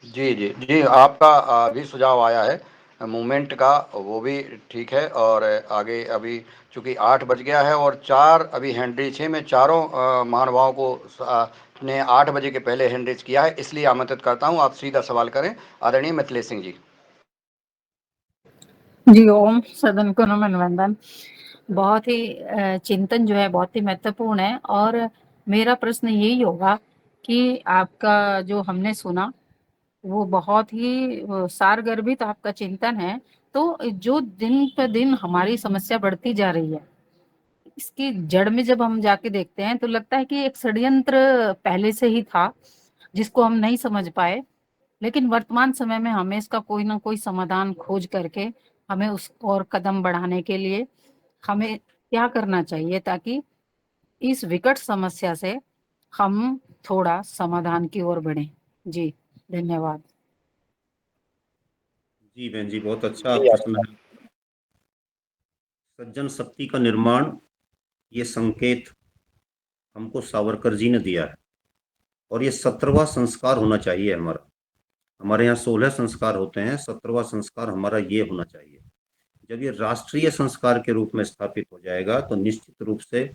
जी जी जी, आपका भी सुझाव आया है मूवमेंट का, वो भी ठीक है। और आगे अभी चूंकि 8 बज गया है और 4 अभी हैंड रेज है, मैं चारों महानुभावों को ने 8 बजे के पहले हैंड रेज किया है, इसलिए आमंत्रित करता हूं आप सीधा सवाल करें। आदरणीय मिथिलेश सिंह जी। जी ओम, सदन को नमन वंदन। बहुत ही चिंतन जो है बहुत ही महत्वपूर्ण है, और मेरा प्रश्न यही होगा कि आपका जो हमने सुना वो बहुत ही सारगर्भित आपका चिंतन है। तो जो दिन पर दिन हमारी समस्या बढ़ती जा रही है, इसकी जड़ में जब हम जाके देखते हैं तो लगता है कि एक षड्यंत्र पहले से ही था जिसको हम नहीं समझ पाए, लेकिन वर्तमान समय में हमें इसका कोई ना कोई समाधान खोज करके हमें उस और कदम बढ़ाने के लिए हमें क्या करना चाहिए ताकि इस विकट समस्या से हम थोड़ा समाधान की ओर बढ़ें। जी धन्यवाद। जी बहन जी, बहुत अच्छा प्रश्न है। सज्जन शक्ति का निर्माण, ये संकेत हमको सावरकर जी ने दिया है, और ये 17वां संस्कार होना चाहिए हमारा। हमारे यहाँ 16 संस्कार होते हैं, 17वां संस्कार हमारा ये होना चाहिए। जब ये राष्ट्रीय संस्कार के रूप में स्थापित हो जाएगा तो निश्चित रूप से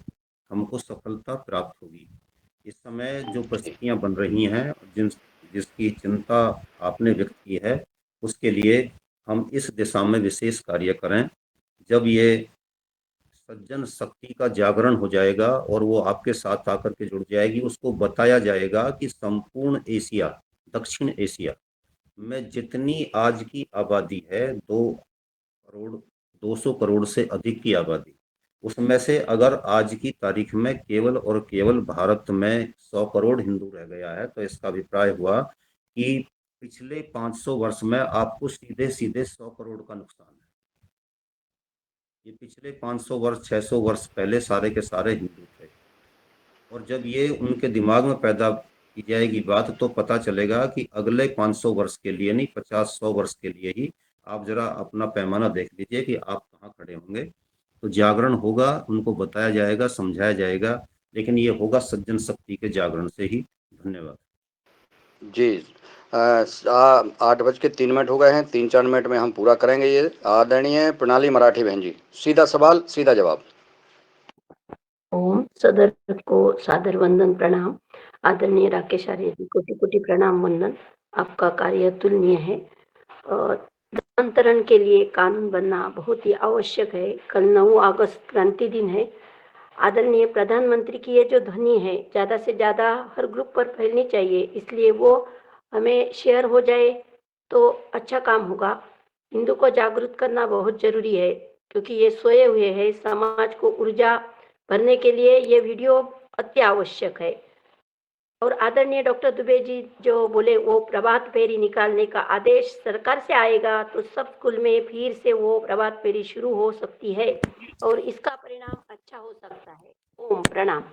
हमको सफलता प्राप्त होगी। इस समय जो परिस्थितियां बन रही हैं, जिसकी चिंता आपने व्यक्त की है, उसके लिए हम इस दिशा में विशेष कार्य करें। जब ये सज्जन शक्ति का जागरण हो जाएगा और वो आपके साथ आकर के जुड़ जाएगी, उसको बताया जाएगा कि संपूर्ण एशिया, दक्षिण एशिया में जितनी आज की आबादी है, 200 करोड़ से अधिक की आबादी, उसमें से अगर आज की तारीख में केवल और केवल भारत में 100 करोड़ हिंदू रह गया है, तो इसका अभिप्राय हुआ कि पिछले 500 वर्ष में आपको सीधे सीधे 100 करोड़ का नुकसान है। ये पिछले 500 वर्ष 600 वर्ष पहले सारे के सारे हिंदू थे, और जब ये उनके दिमाग में पैदा की जाएगी बात, तो पता चलेगा कि अगले 500 वर्ष के लिए नहीं, 50-100 वर्ष के लिए ही आप जरा अपना पैमाना देख लीजिए कि आप कहाँ खड़े होंगे। तो जागरण होगा, उनको बताया जाएगा, समझाया जाएगा, लेकिन ये होगा सज्जन शक्ति के जागरण से ही। धन्यवाद जी, 8:03 हो गए हैं, 3-4 मिनट में हम पूरा करेंगे ये। आदरणीय प्रणाली मराठी बहन जी, सीधा सवाल सीधा जवाब। ओम, सदर को सादर वंदन प्रणाम। आदरणीय राकेश आर्य जी, कोटि कोटि प्रणाम वंदन। आपका कार्य अतुलनीय है। धर्मांतरण के लिए कानून बनना बहुत ही आवश्यक है। कल 9 अगस्त क्रांति दिन है। आदरणीय प्रधानमंत्री की ये जो ध्वनि है ज़्यादा से ज़्यादा हर ग्रुप पर फैलनी चाहिए, इसलिए वो हमें शेयर हो जाए तो अच्छा काम होगा। हिंदू को जागरूक करना बहुत जरूरी है, क्योंकि ये सोए हुए हैं। समाज को ऊर्जा भरने के लिए ये वीडियो अति आवश्यक है। और आदरणीय डॉक्टर दुबे जी जो बोले, वो प्रभात फेरी निकालने का आदेश सरकार से आएगा तो सब स्कूल में फिर से वो प्रभात फेरी शुरू हो सकती है और इसका परिणाम अच्छा हो सकता है। ओम प्रणाम।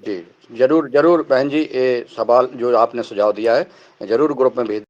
जी जरूर जरूर बहन जी, ये सवाल जो आपने सुझाव दिया है जरूर ग्रुप में भेज